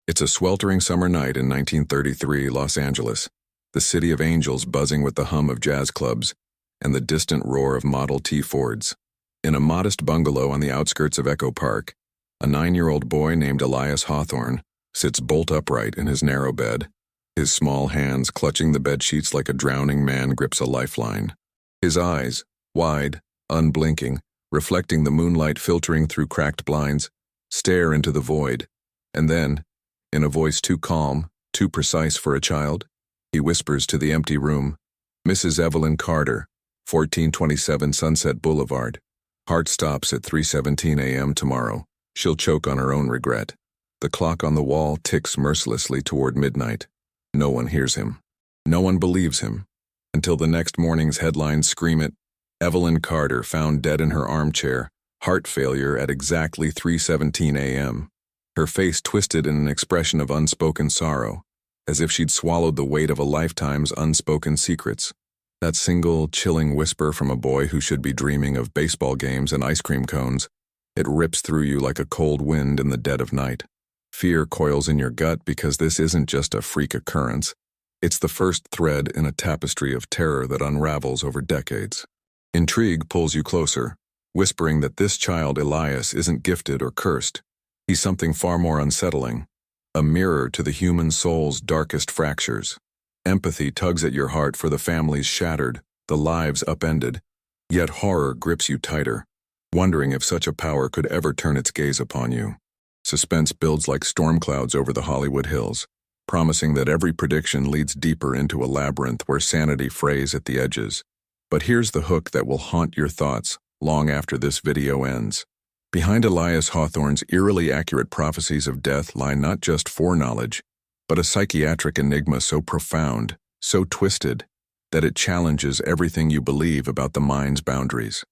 It's a sweltering summer night in 1933 Los Angeles, the city of angels buzzing with the hum of jazz clubs and the distant roar of Model T Fords. In a modest bungalow on the outskirts of Echo Park, a 9-year-old boy named Elias Hawthorne sits bolt upright in his narrow bed, his small hands clutching the bedsheets like a drowning man grips a lifeline. His eyes, wide, unblinking, reflecting the moonlight filtering through cracked blinds, stare into the void, and then, in a voice too calm, too precise for a child, he whispers to the empty room, "Mrs. Evelyn Carter, 1427 Sunset Boulevard. Heart stops at 3:17 a.m. tomorrow. She'll choke on her own regret." The clock on the wall ticks mercilessly toward midnight. No one hears him. No one believes him, until the next morning's headlines scream it, "Evelyn Carter found dead in her armchair, heart failure at exactly 3:17 a.m." Her face twisted in an expression of unspoken sorrow, as if she'd swallowed the weight of a lifetime's unspoken secrets. That single, chilling whisper from a boy who should be dreaming of baseball games and ice cream cones, it rips through you like a cold wind in the dead of night. Fear coils in your gut because this isn't just a freak occurrence. It's the first thread in a tapestry of terror that unravels over decades. Intrigue pulls you closer, whispering that this child Elias isn't gifted or cursed. He's something far more unsettling, a mirror to the human soul's darkest fractures. Empathy tugs at your heart for the families shattered, the lives upended, yet horror grips you tighter, wondering if such a power could ever turn its gaze upon you. Suspense builds like storm clouds over the Hollywood hills, promising that every prediction leads deeper into a labyrinth where sanity frays at the edges. But here's the hook that will haunt your thoughts long after this video ends. Behind Elias Hawthorne's eerily accurate prophecies of death lie not just foreknowledge, but a psychiatric enigma so profound, so twisted, that it challenges everything you believe about the mind's boundaries.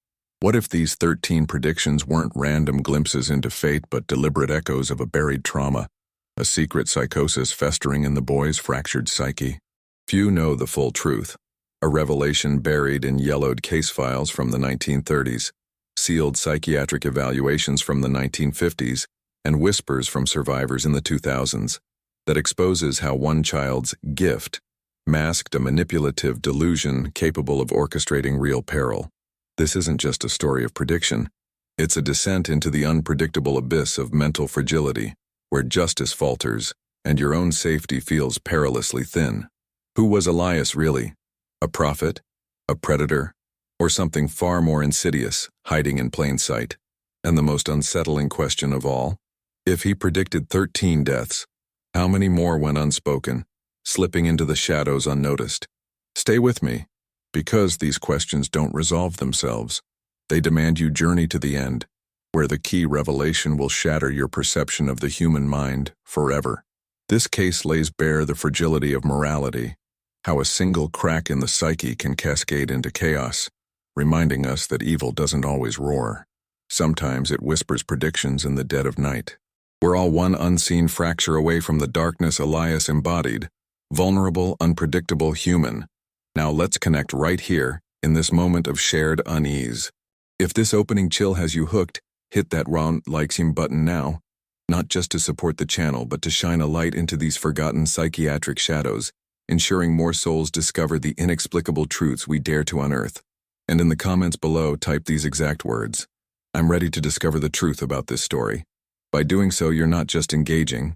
What if these 13 predictions weren't random glimpses into fate but deliberate echoes of a buried trauma, a secret psychosis festering in the boy's fractured psyche? Few know the full truth, a revelation buried in yellowed case files from the 1930s, sealed psychiatric evaluations from the 1950s, and whispers from survivors in the 2000s, that exposes how one child's gift masked a manipulative delusion capable of orchestrating real peril. This isn't just a story of prediction. It's a descent into the unpredictable abyss of mental fragility, where justice falters and your own safety feels perilously thin. Who was Elias really? A prophet? A predator? Or something far more insidious, hiding in plain sight? And the most unsettling question of all, if he predicted 13 deaths, how many more went unspoken, slipping into the shadows unnoticed? Stay with me, because these questions don't resolve themselves. They demand you journey to the end, where the key revelation will shatter your perception of the human mind forever. This case lays bare the fragility of morality, how a single crack in the psyche can cascade into chaos, reminding us that evil doesn't always roar. Sometimes it whispers predictions in the dead of night. We're all one unseen fracture away from the darkness Elias embodied, vulnerable, unpredictable human. Now let's connect right here, in this moment of shared unease. If this opening chill has you hooked, hit that round likes him button now, not just to support the channel but to shine a light into these forgotten psychiatric shadows, ensuring more souls discover the inexplicable truths we dare to unearth. And in the comments below, type these exact words: "I'm ready to discover the truth about this story." By doing so, you're not just engaging,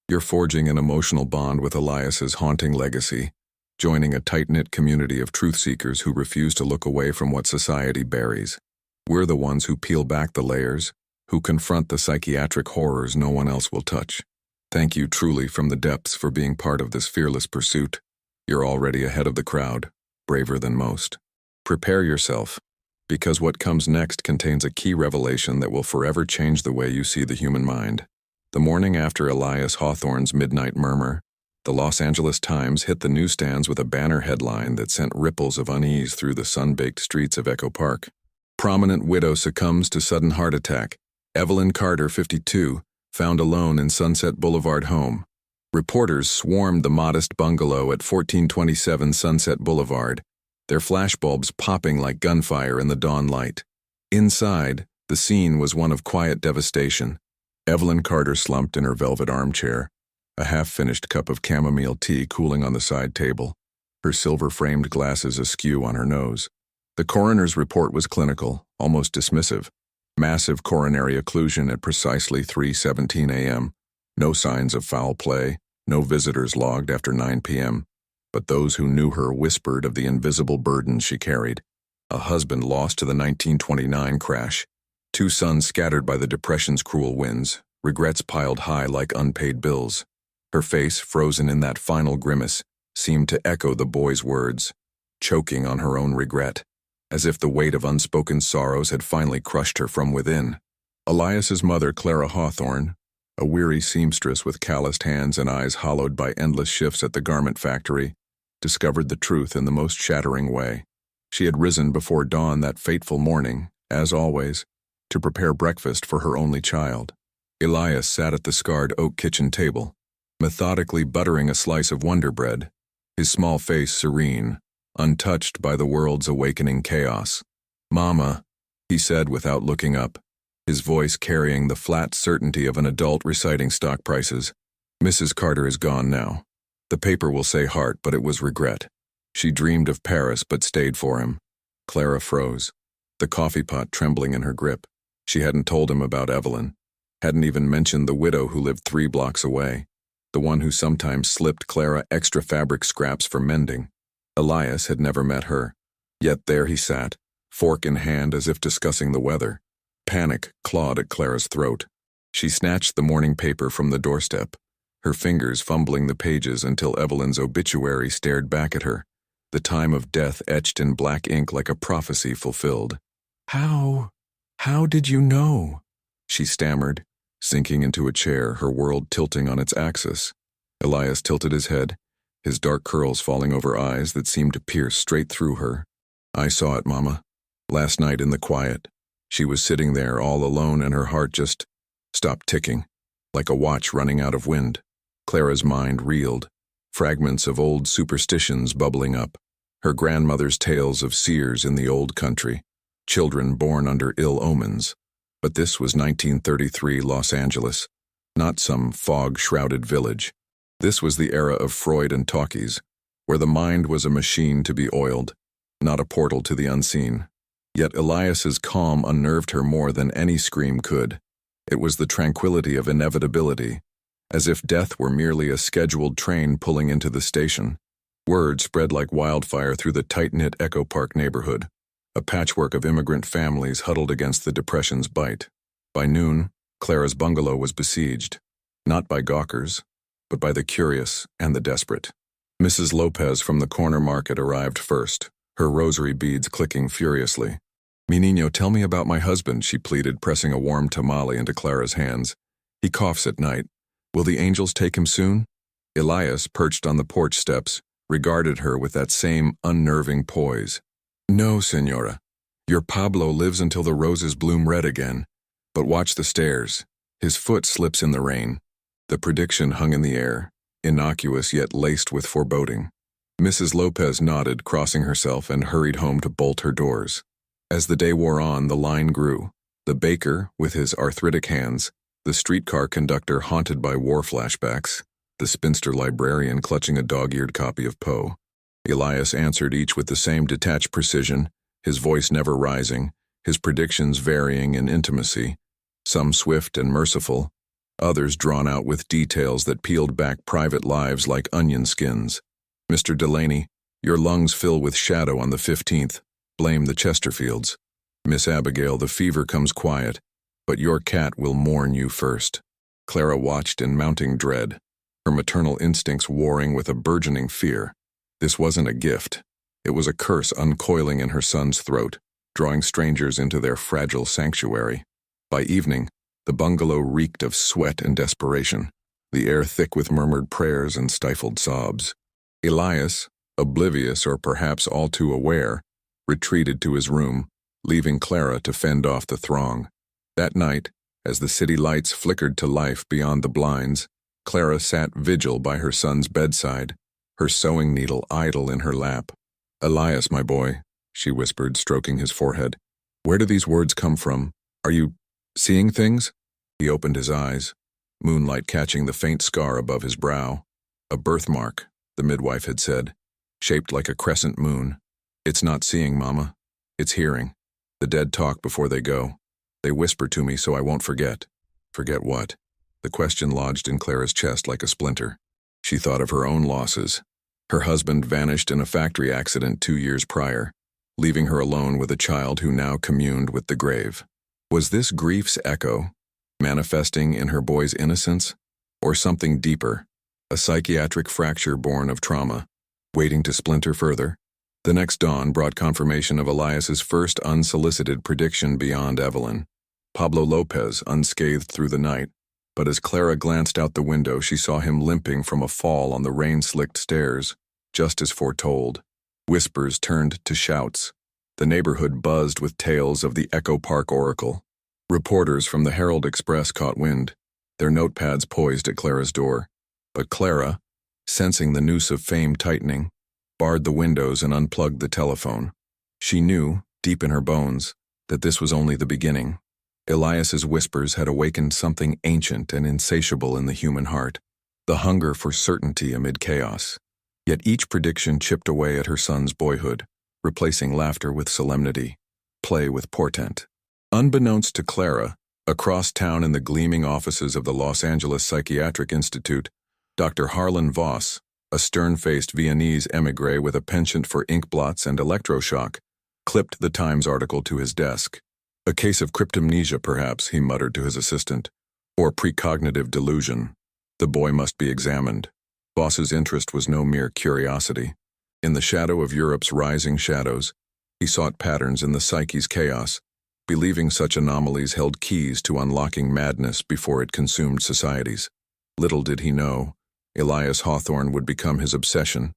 you're forging an emotional bond with Elias's haunting legacy, joining a tight-knit community of truth-seekers who refuse to look away from what society buries. We're the ones who peel back the layers, who confront the psychiatric horrors no one else will touch. Thank you truly from the depths for being part of this fearless pursuit. You're already ahead of the crowd, braver than most. Prepare yourself, because what comes next contains a key revelation that will forever change the way you see the human mind. The morning after Elias Hawthorne's midnight murmur, the Los Angeles Times hit the newsstands with a banner headline that sent ripples of unease through the sun-baked streets of Echo Park. Prominent widow succumbs to sudden heart attack. Evelyn Carter, 52, found alone in Sunset Boulevard home. Reporters swarmed the modest bungalow at 1427 Sunset Boulevard, their flashbulbs popping like gunfire in the dawn light. Inside, the scene was one of quiet devastation. Evelyn Carter slumped in her velvet armchair, a half-finished cup of chamomile tea cooling on the side table, her silver-framed glasses askew on her nose. The coroner's report was clinical, almost dismissive. Massive coronary occlusion at precisely 3:17 a.m. No signs of foul play, no visitors logged after 9 p.m. But those who knew her whispered of the invisible burdens she carried. A husband lost to the 1929 crash. 2 sons scattered by the Depression's cruel winds, regrets piled high like unpaid bills. Her face, frozen in that final grimace, seemed to echo the boy's words, choking on her own regret, as if the weight of unspoken sorrows had finally crushed her from within. Elias's mother, Clara Hawthorne, a weary seamstress with calloused hands and eyes hollowed by endless shifts at the garment factory, discovered the truth in the most shattering way. She had risen before dawn that fateful morning, as always, to prepare breakfast for her only child. Elias sat at the scarred oak kitchen table, methodically buttering a slice of Wonder Bread, his small face serene, untouched by the world's awakening chaos. "Mama," he said without looking up, his voice carrying the flat certainty of an adult reciting stock prices. "Mrs. Carter is gone now. The paper will say heart, but it was regret. She dreamed of Paris but stayed for him." Clara froze, the coffee pot trembling in her grip. She hadn't told him about Evelyn, hadn't even mentioned the widow who lived 3 blocks away, the one who sometimes slipped Clara extra fabric scraps for mending. Elias had never met her, yet there he sat, fork in hand as if discussing the weather. Panic clawed at Clara's throat. She snatched the morning paper from the doorstep, her fingers fumbling the pages until Evelyn's obituary stared back at her, the time of death etched in black ink like a prophecy fulfilled. How did you know?" she stammered, sinking into a chair, her world tilting on its axis. Elias tilted his head, his dark curls falling over eyes that seemed to pierce straight through her. "I saw it, Mama. Last night in the quiet. She was sitting there all alone and her heart just stopped ticking, like a watch running out of wind." Clara's mind reeled, fragments of old superstitions bubbling up, her grandmother's tales of seers in the old country, children born under ill omens. But this was 1933 Los Angeles, not some fog-shrouded village. This was the era of Freud and talkies, where the mind was a machine to be oiled, not a portal to the unseen. Yet Elias's calm unnerved her more than any scream could. It was the tranquility of inevitability, as if death were merely a scheduled train pulling into the station. Word spread like wildfire through the tight-knit Echo Park neighborhood, a patchwork of immigrant families huddled against the Depression's bite. By noon, Clara's bungalow was besieged, not by gawkers, but by the curious and the desperate. Mrs. Lopez from the corner market arrived first, her rosary beads clicking furiously. "Mi niño, tell me about my husband," she pleaded, pressing a warm tamale into Clara's hands. "He coughs at night. Will the angels take him soon?" Elias, perched on the porch steps, regarded her with that same unnerving poise. "No, Senora. Your Pablo lives until the roses bloom red again. But watch the stairs. His foot slips in the rain." The prediction hung in the air, innocuous yet laced with foreboding. Mrs. Lopez nodded, crossing herself, and hurried home to bolt her doors. As the day wore on, the line grew. The baker, with his arthritic hands, the streetcar conductor haunted by war flashbacks, the spinster librarian clutching a dog-eared copy of Poe. Elias answered each with the same detached precision, his voice never rising, his predictions varying in intimacy, some swift and merciful, others drawn out with details that peeled back private lives like onion skins. "Mr. Delaney, your lungs fill with shadow on the 15th. Blame the Chesterfields. Miss Abigail, the fever comes quiet, but your cat will mourn you first." Clara watched in mounting dread, her maternal instincts warring with a burgeoning fear. This wasn't a gift. It was a curse uncoiling in her son's throat, drawing strangers into their fragile sanctuary. By evening, the bungalow reeked of sweat and desperation, the air thick with murmured prayers and stifled sobs. Elias, oblivious or perhaps all too aware, retreated to his room, leaving Clara to fend off the throng. That night, as the city lights flickered to life beyond the blinds, Clara sat vigil by her son's bedside, her sewing needle idle in her lap. "Elias, my boy," she whispered, stroking his forehead. "Where do these words come from? Are you seeing things?" He opened his eyes, moonlight catching the faint scar above his brow. A birthmark, the midwife had said, shaped like a crescent moon. It's not seeing, Mama. It's hearing. The dead talk before they go. They whisper to me so I won't forget. Forget what? The question lodged in Clara's chest like a splinter. She thought of her own losses. Her husband vanished in a factory accident 2 years prior, leaving her alone with a child who now communed with the grave. Was this grief's echo, manifesting in her boy's innocence, or something deeper, a psychiatric fracture born of trauma, waiting to splinter further? The next dawn brought confirmation of Elias's first unsolicited prediction beyond Evelyn. Pablo Lopez unscathed through the night, but as Clara glanced out the window, she saw him limping from a fall on the rain-slicked stairs, just as foretold. Whispers turned to shouts. The neighborhood buzzed with tales of the Echo Park Oracle. Reporters from the Herald Express caught wind, their notepads poised at Clara's door. But Clara, sensing the noose of fame tightening, barred the windows and unplugged the telephone. She knew, deep in her bones, that this was only the beginning. Elias's whispers had awakened something ancient and insatiable in the human heart, the hunger for certainty amid chaos. Yet each prediction chipped away at her son's boyhood, replacing laughter with solemnity, play with portent. Unbeknownst to Clara, across town in the gleaming offices of the Los Angeles Psychiatric Institute, Dr. Harlan Voss, a stern-faced Viennese émigré with a penchant for inkblots and electroshock, clipped the Times article to his desk. A case of cryptomnesia, perhaps, he muttered to his assistant, or precognitive delusion. The boy must be examined. Voss's interest was no mere curiosity. In the shadow of Europe's rising shadows, he sought patterns in the psyche's chaos, believing such anomalies held keys to unlocking madness before it consumed societies. Little did he know, Elias Hawthorne would become his obsession,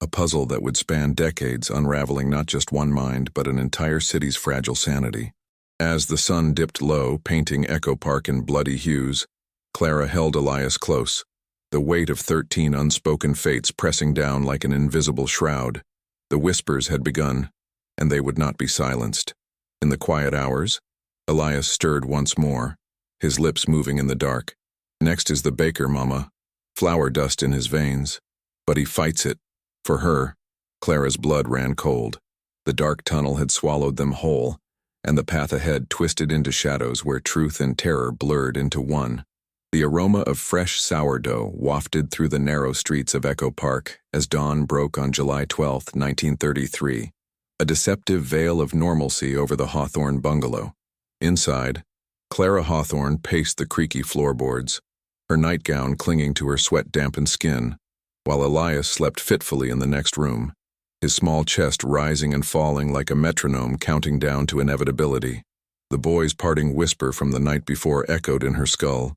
a puzzle that would span decades, unraveling not just one mind but an entire city's fragile sanity. As the sun dipped low, painting Echo Park in bloody hues, Clara held Elias close, the weight of 13 unspoken fates pressing down like an invisible shroud. The whispers had begun, and they would not be silenced. In the quiet hours, Elias stirred once more, his lips moving in the dark. Next is the baker, Mama. Flour dust in his veins. But he fights it. For her, Clara's blood ran cold. The dark tunnel had swallowed them whole, and the path ahead twisted into shadows where truth and terror blurred into one. The aroma of fresh sourdough wafted through the narrow streets of Echo Park as dawn broke on July 12, 1933, a deceptive veil of normalcy over the Hawthorne bungalow. Inside, Clara Hawthorne paced the creaky floorboards, her nightgown clinging to her sweat-dampened skin, while Elias slept fitfully in the next room, his small chest rising and falling like a metronome counting down to inevitability. The boy's parting whisper from the night before echoed in her skull.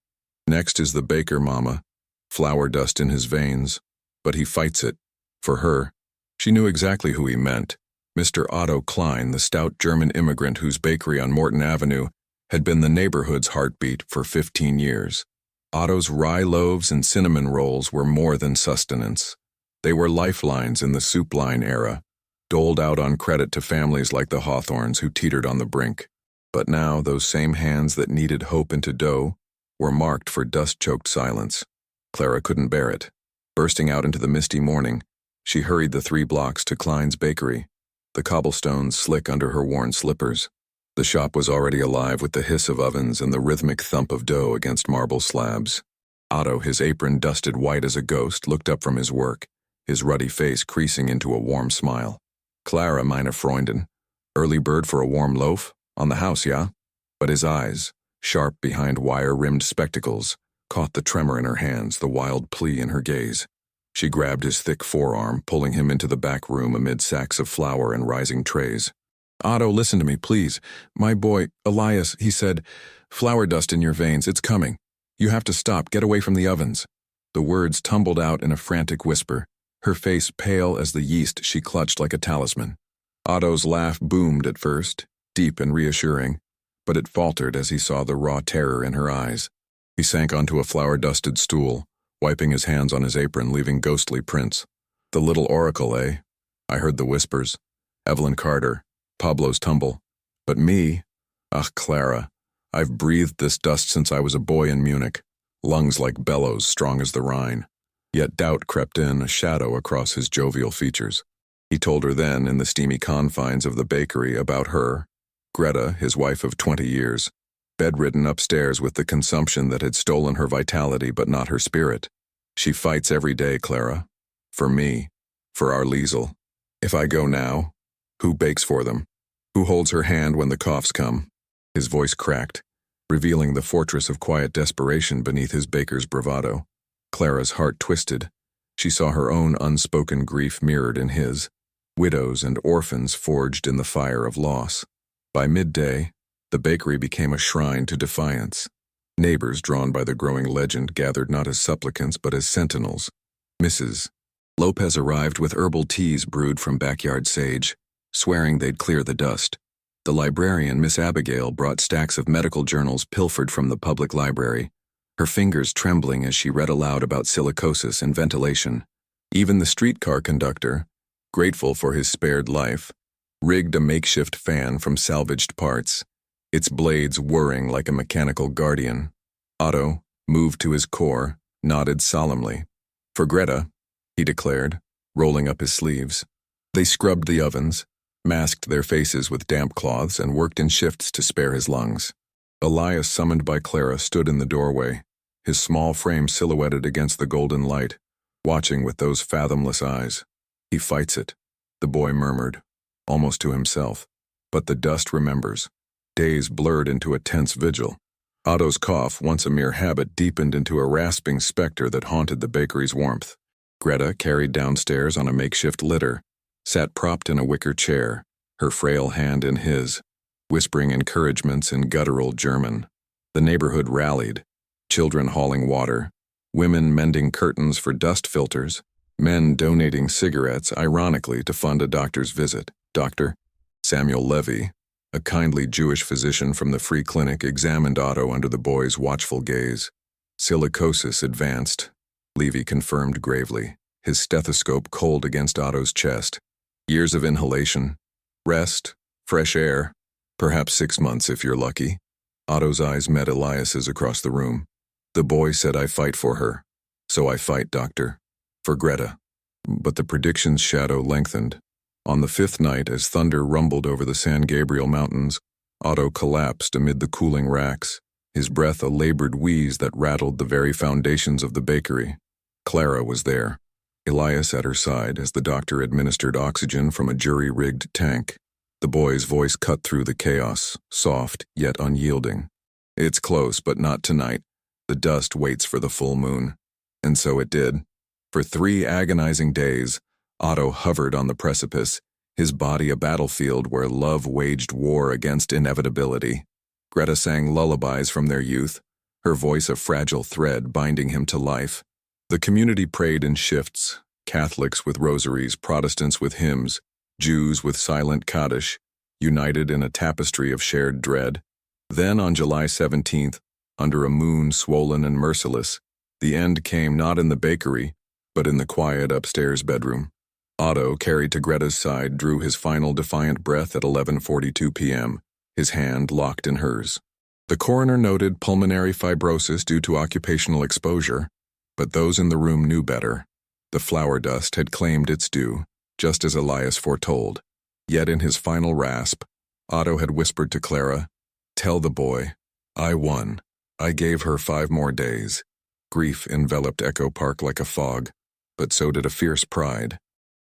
Next is the baker, Mama. Flour dust in his veins. But he fights it. For her, she knew exactly who he meant. Mr. Otto Klein, the stout German immigrant whose bakery on Morton Avenue had been the neighborhood's heartbeat for 15 years. Otto's rye loaves and cinnamon rolls were more than sustenance. They were lifelines in the soup line era, doled out on credit to families like the Hawthorns who teetered on the brink. But now those same hands that kneaded hope into dough were marked for dust-choked silence. Clara couldn't bear it. Bursting out into the misty morning, she hurried the 3 blocks to Klein's bakery, the cobblestones slick under her worn slippers. The shop was already alive with the hiss of ovens and the rhythmic thump of dough against marble slabs. Otto, his apron dusted white as a ghost, looked up from his work, his ruddy face creasing into a warm smile. "Clara, meine Freundin. Early bird for a warm loaf? On the house, yeah?" But his eyes, sharp behind wire-rimmed spectacles, caught the tremor in her hands, the wild plea in her gaze. She grabbed his thick forearm, pulling him into the back room amid sacks of flour and rising trays. "Otto, listen to me, please. My boy, Elias," he said, "flour dust in your veins, it's coming. You have to stop, get away from the ovens." The words tumbled out in a frantic whisper, her face pale as the yeast she clutched like a talisman. Otto's laugh boomed at first, deep and reassuring, but it faltered as he saw the raw terror in her eyes. He sank onto a flour-dusted stool, wiping his hands on his apron, leaving ghostly prints. "The little oracle, eh?" I heard the whispers. Evelyn Carter, Pablo's tumble. But me? Ach, Clara, I've breathed this dust since I was a boy in Munich. lungs like bellows strong as the Rhine. Yet doubt crept in, a shadow across his jovial features. He told her then, in the steamy confines of the bakery, about her, Greta, his wife of 20 years, bedridden upstairs with the consumption that had stolen her vitality but not her spirit. She fights every day, Clara. For me. For our Liesel. If I go now, who bakes for them? Who holds her hand when the coughs come? His voice cracked, revealing the fortress of quiet desperation beneath his baker's bravado. Clara's heart twisted. She saw her own unspoken grief mirrored in his. Widows and orphans forged in the fire of loss. By midday, the bakery became a shrine to defiance. Neighbors, drawn by the growing legend, gathered not as supplicants but as sentinels. Mrs. Lopez arrived with herbal teas brewed from backyard sage, swearing they'd clear the dust. The librarian, Miss Abigail, brought stacks of medical journals pilfered from the public library, her fingers trembling as she read aloud about silicosis and ventilation. Even the streetcar conductor, grateful for his spared life, rigged a makeshift fan from salvaged parts, its blades whirring like a mechanical guardian. Otto, moved to his core, nodded solemnly. For Greta, he declared, rolling up his sleeves. They scrubbed the ovens, masked their faces with damp cloths, and worked in shifts to spare his lungs. Elias, summoned by Clara, stood in the doorway, his small frame silhouetted against the golden light, watching with those fathomless eyes. He fights it, the boy murmured, almost to himself. But the dust remembers. Days blurred into a tense vigil. Otto's cough, once a mere habit, deepened into a rasping specter that haunted the bakery's warmth. Greta, carried downstairs on a makeshift litter, sat propped in a wicker chair, her frail hand in his, whispering encouragements in guttural German. The neighborhood rallied, children hauling water, women mending curtains for dust filters, men donating cigarettes, ironically, to fund a doctor's visit. Dr. Samuel Levy, a kindly Jewish physician from the free clinic, examined Otto under the boy's watchful gaze. Silicosis advanced, Levy confirmed gravely, his stethoscope cold against Otto's chest. Years of inhalation, rest, fresh air, perhaps 6 months if you're lucky. Otto's eyes met Elias's across the room. The boy said, I fight for her. So I fight, doctor. For Greta. But the prediction's shadow lengthened. On the 5th night, as thunder rumbled over the San Gabriel Mountains, Otto collapsed amid the cooling racks, his breath a labored wheeze that rattled the very foundations of the bakery. Clara was there, Elias at her side as the doctor administered oxygen from a jury-rigged tank. The boy's voice cut through the chaos, soft yet unyielding. It's close, but not tonight. The dust waits for the full moon. And so it did. For 3 agonizing days, Otto hovered on the precipice, his body a battlefield where love waged war against inevitability. Greta sang lullabies from their youth, her voice a fragile thread binding him to life. The community prayed in shifts, Catholics with rosaries, Protestants with hymns, Jews with silent Kaddish, united in a tapestry of shared dread. Then on July 17th, under a moon swollen and merciless, the end came not in the bakery, but in the quiet upstairs bedroom. Otto, carried to Greta's side, drew his final defiant breath at 11:42 p.m., his hand locked in hers. The coroner noted pulmonary fibrosis due to occupational exposure, but those in the room knew better. The flour dust had claimed its due, just as Elias foretold. Yet in his final rasp, Otto had whispered to Clara, "Tell the boy, I won. I gave her 5 more days." Grief enveloped Echo Park like a fog, but so did a fierce pride.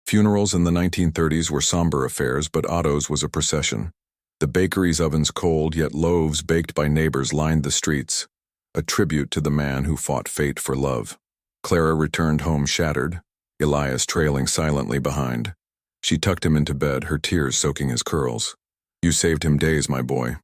Funerals in the 1930s were somber affairs, but Otto's was a procession. The bakery's ovens cold, yet loaves baked by neighbors lined the streets, a tribute to the man who fought fate for love. Clara returned home shattered, Elias trailing silently behind. She tucked him into bed, her tears soaking his curls. "You saved him days, my boy.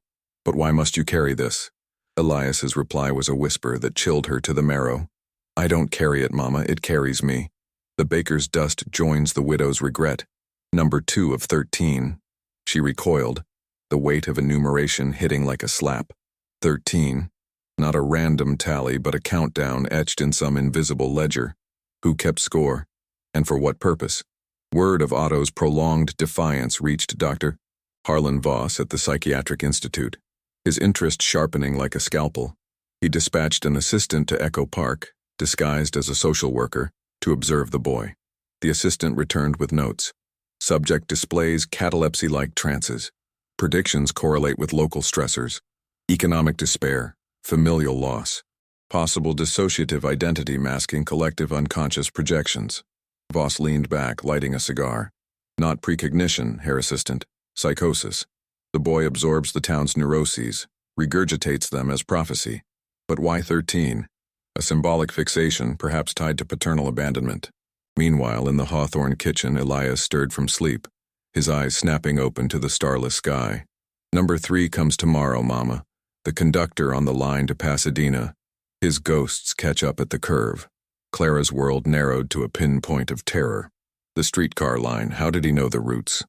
But why must you carry this?" Elias's reply was a whisper that chilled her to the marrow. "I don't carry it, Mama, it carries me. The baker's dust joins the widow's regret. Number 2 of 13. She recoiled, the weight of enumeration hitting like a slap. 13. Not a random tally, but a countdown etched in some invisible ledger. Who kept score? And for what purpose? Word of Otto's prolonged defiance reached Dr. Harlan Voss at the Psychiatric Institute, his interest sharpening like a scalpel. He dispatched an assistant to Echo Park, disguised as a social worker, to observe the boy. The assistant returned with notes. Subject displays catalepsy-like trances. Predictions correlate with local stressors. Economic despair, familial loss. Possible dissociative identity masking collective unconscious projections. Voss leaned back, lighting a cigar. Not precognition, Herr Assistant. Psychosis. The boy absorbs the town's neuroses, regurgitates them as prophecy. But why 13? A symbolic fixation, perhaps tied to paternal abandonment. Meanwhile, in the Hawthorne kitchen, Elias stirred from sleep, his eyes snapping open to the starless sky. Number 3 comes tomorrow, Mama. The conductor on the line to Pasadena. His ghosts catch up at the curve. Clara's world narrowed to a pinpoint of terror. The streetcar line, how did he know the routes?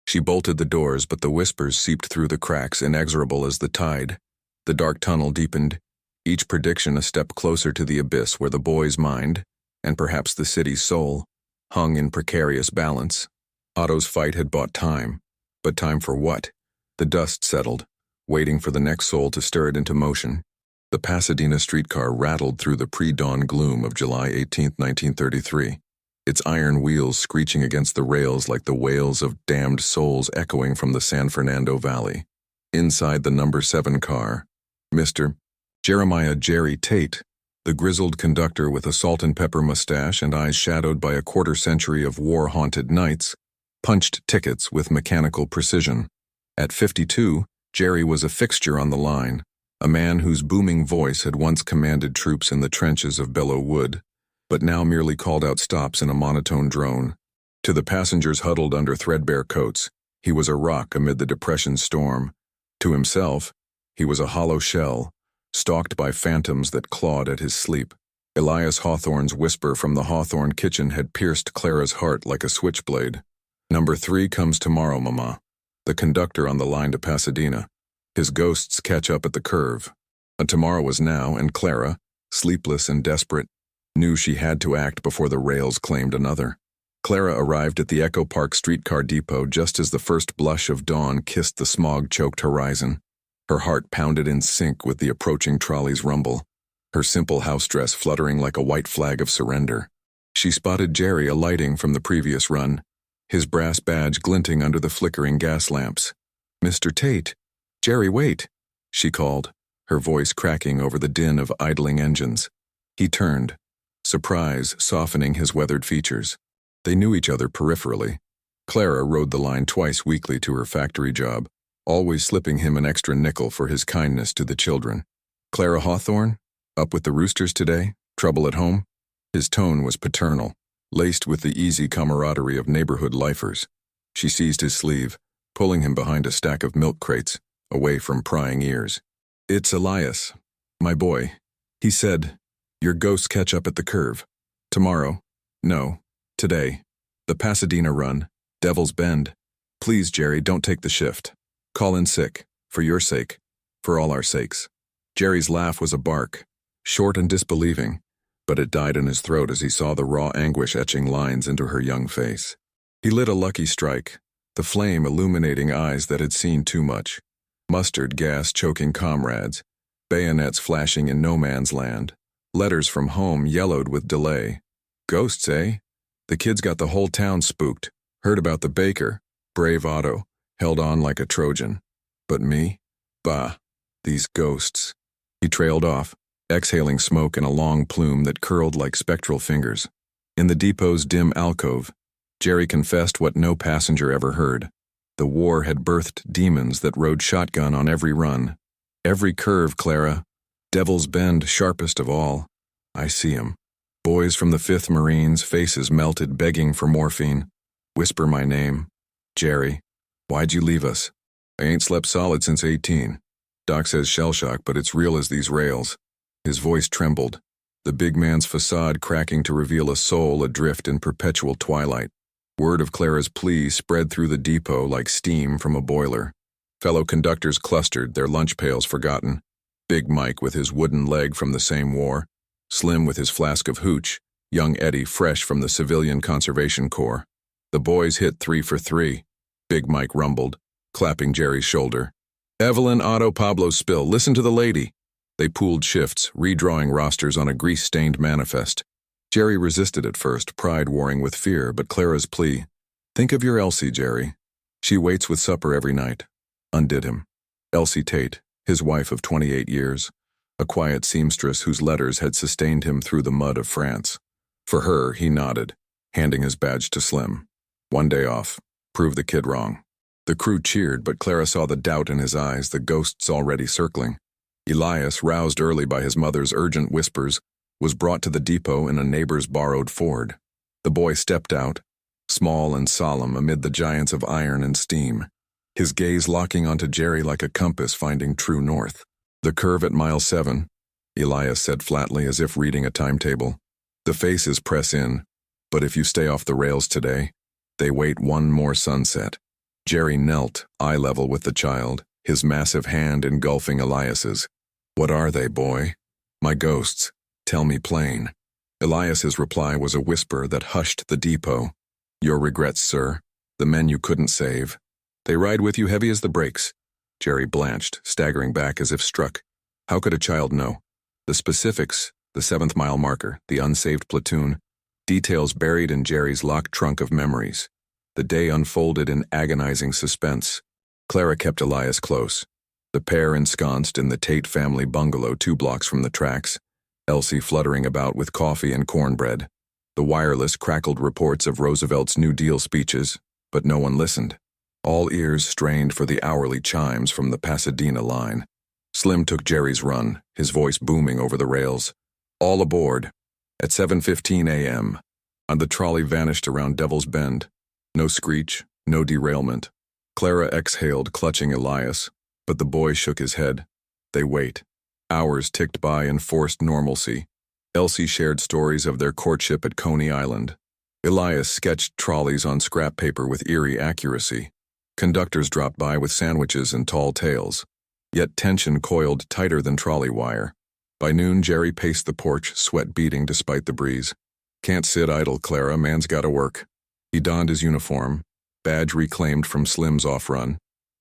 She bolted the doors, but the whispers seeped through the cracks, inexorable as the tide. The dark tunnel deepened, each prediction a step closer to the abyss where the boy's mind, and perhaps the city's soul, hung in precarious balance. Otto's fight had bought time. But time for what? The dust settled, waiting for the next soul to stir it into motion. The Pasadena streetcar rattled through the pre-dawn gloom of July 18, 1933, its iron wheels screeching against the rails like the wails of damned souls echoing from the San Fernando Valley. Inside the number 7 car, Mr. Jeremiah Jerry Tate, the grizzled conductor with a salt-and-pepper mustache and eyes shadowed by a quarter-century of war-haunted nights, punched tickets with mechanical precision. At 52, Jerry was a fixture on the line, a man whose booming voice had once commanded troops in the trenches of Belleau Wood, but now merely called out stops in a monotone drone. To the passengers huddled under threadbare coats, he was a rock amid the depression storm. To himself, he was a hollow shell, stalked by phantoms that clawed at his sleep. Elias Hawthorne's whisper from the Hawthorne kitchen had pierced Clara's heart like a switchblade. Number 3 comes tomorrow, Mama. The conductor on the line to Pasadena. His ghosts catch up at the curve. A tomorrow was now, and Clara, sleepless and desperate, knew she had to act before the rails claimed another. Clara arrived at the Echo Park streetcar depot just as the first blush of dawn kissed the smog-choked horizon. Her heart pounded in sync with the approaching trolley's rumble, her simple house dress fluttering like a white flag of surrender. She spotted Jerry alighting from the previous run, his brass badge glinting under the flickering gas lamps. "Mr. Tate, Jerry, wait," she called, her voice cracking over the din of idling engines. He turned, surprise softening his weathered features. They knew each other peripherally. Clara rode the line twice weekly to her factory job, always slipping him an extra nickel for his kindness to the children. "Clara Hawthorne? Up with the roosters today? Trouble at home?" His tone was paternal, laced with the easy camaraderie of neighborhood lifers. She seized his sleeve, pulling him behind a stack of milk crates, away from prying ears. "It's Elias, my boy. He said, your ghosts catch up at the curve. Tomorrow. No, today. The Pasadena run. Devil's Bend. Please, Jerry, don't take the shift. Call in sick. For your sake. For all our sakes." Jerry's laugh was a bark, short and disbelieving, but it died in his throat as he saw the raw anguish etching lines into her young face. He lit a lucky strike, the flame illuminating eyes that had seen too much. Mustard gas choking comrades, bayonets flashing in no man's land, letters from home yellowed with delay. Ghosts, eh? The kids got the whole town spooked, heard about the baker, brave Otto, held on like a Trojan. But me? Bah, these ghosts. He trailed off, exhaling smoke in a long plume that curled like spectral fingers. In the depot's dim alcove, Jerry confessed what no passenger ever heard. The war had birthed demons that rode shotgun on every run. Every curve, Clara. Devil's Bend, sharpest of all. I see 'em. Boys from the 5th Marines, faces melted, begging for morphine. Whisper my name. Jerry, why'd you leave us? I ain't slept solid since 18. Doc says shell shock, but it's real as these rails. His voice trembled, the big man's facade cracking to reveal a soul adrift in perpetual twilight. Word of Clara's plea spread through the depot like steam from a boiler. Fellow conductors clustered, their lunch pails forgotten. Big Mike with his wooden leg from the same war, Slim with his flask of hooch, young Eddie fresh from the Civilian Conservation Corps. The boys hit 3 for 3. Big Mike rumbled, clapping Jerry's shoulder. "Evelyn, Otto, Pablo, Spill, listen to the lady." They pooled shifts, redrawing rosters on a grease-stained manifest. Jerry resisted at first, pride warring with fear, but Clara's plea, "Think of your Elsie, Jerry. She waits with supper every night," undid him. Elsie Tate, his wife of 28 years, a quiet seamstress whose letters had sustained him through the mud of France. For her, he nodded, handing his badge to Slim. One day off. Prove the kid wrong. The crew cheered, but Clara saw the doubt in his eyes, the ghosts already circling. Elias, roused early by his mother's urgent whispers, was brought to the depot in a neighbor's borrowed Ford. The boy stepped out, small and solemn amid the giants of iron and steam, his gaze locking onto Jerry like a compass finding true north. "The curve at mile 7, Elias said flatly as if reading a timetable. "The faces press in, but if you stay off the rails today, they wait one more sunset." Jerry knelt, eye level with the child, his massive hand engulfing Elias's. "What are they, boy?" "My ghosts. Tell me plain." Elias's reply was a whisper that hushed the depot. "Your regrets, sir. The men you couldn't save. They ride with you heavy as the brakes." Jerry blanched, staggering back as if struck. How could a child know? The specifics, the 7th mile marker, the unsaved platoon, details buried in Jerry's locked trunk of memories. The day unfolded in agonizing suspense. Clara kept Elias close. The pair ensconced in the Tate family bungalow 2 blocks from the tracks, Elsie fluttering about with coffee and cornbread. The wireless crackled reports of Roosevelt's New Deal speeches, but no one listened. All ears strained for the hourly chimes from the Pasadena line. Slim took Jerry's run, his voice booming over the rails. "All aboard." At 7:15 a.m., and the trolley vanished around Devil's Bend. No screech, no derailment. Clara exhaled, clutching Elias, but the boy shook his head. They wait. Hours ticked by in forced normalcy. Elsie shared stories of their courtship at Coney Island. Elias sketched trolleys on scrap paper with eerie accuracy. Conductors dropped by with sandwiches and tall tales. Yet tension coiled tighter than trolley wire. By noon, Jerry paced the porch, sweat beading despite the breeze. "Can't sit idle, Clara, man's gotta work." He donned his uniform, badge reclaimed from Slim's off-run.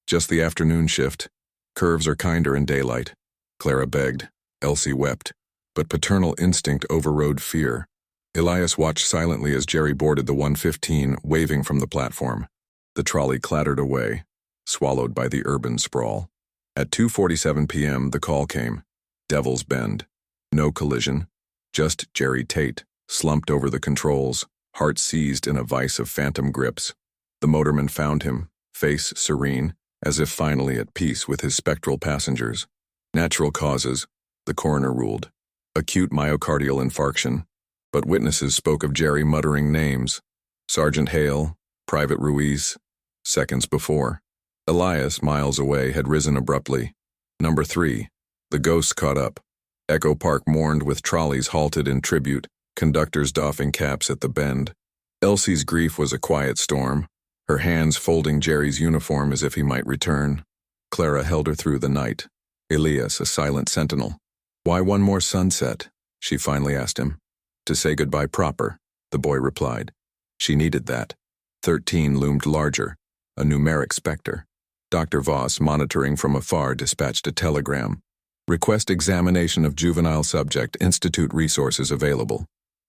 "Just the afternoon shift. Curves are kinder in daylight." Clara begged. Elsie wept. But paternal instinct overrode fear. Elias watched silently as Jerry boarded the 115, waving from the platform. The trolley clattered away, swallowed by the urban sprawl. At 2:47 p.m., the call came. Devil's Bend. No collision. Just Jerry Tate, slumped over the controls, heart seized in a vice of phantom grips. The motorman found him, face serene, as if finally at peace with his spectral passengers. Natural causes, the coroner ruled. Acute myocardial infarction. But witnesses spoke of Jerry muttering names. Sergeant Hale, Private Ruiz. Seconds before, Elias, miles away, had risen abruptly. Number 3. The ghosts caught up. Echo Park mourned with trolleys halted in tribute, conductors doffing caps at the bend. Elsie's grief was a quiet storm, her hands folding Jerry's uniform as if he might return. Clara held her through the night. Elias, a silent sentinel. "Why one more sunset?" she finally asked him. "To say goodbye proper," the boy replied. She needed that. 13 loomed larger, a numeric specter. Dr. Voss, monitoring from afar, dispatched a telegram. "Request examination of juvenile subject, institute resources available."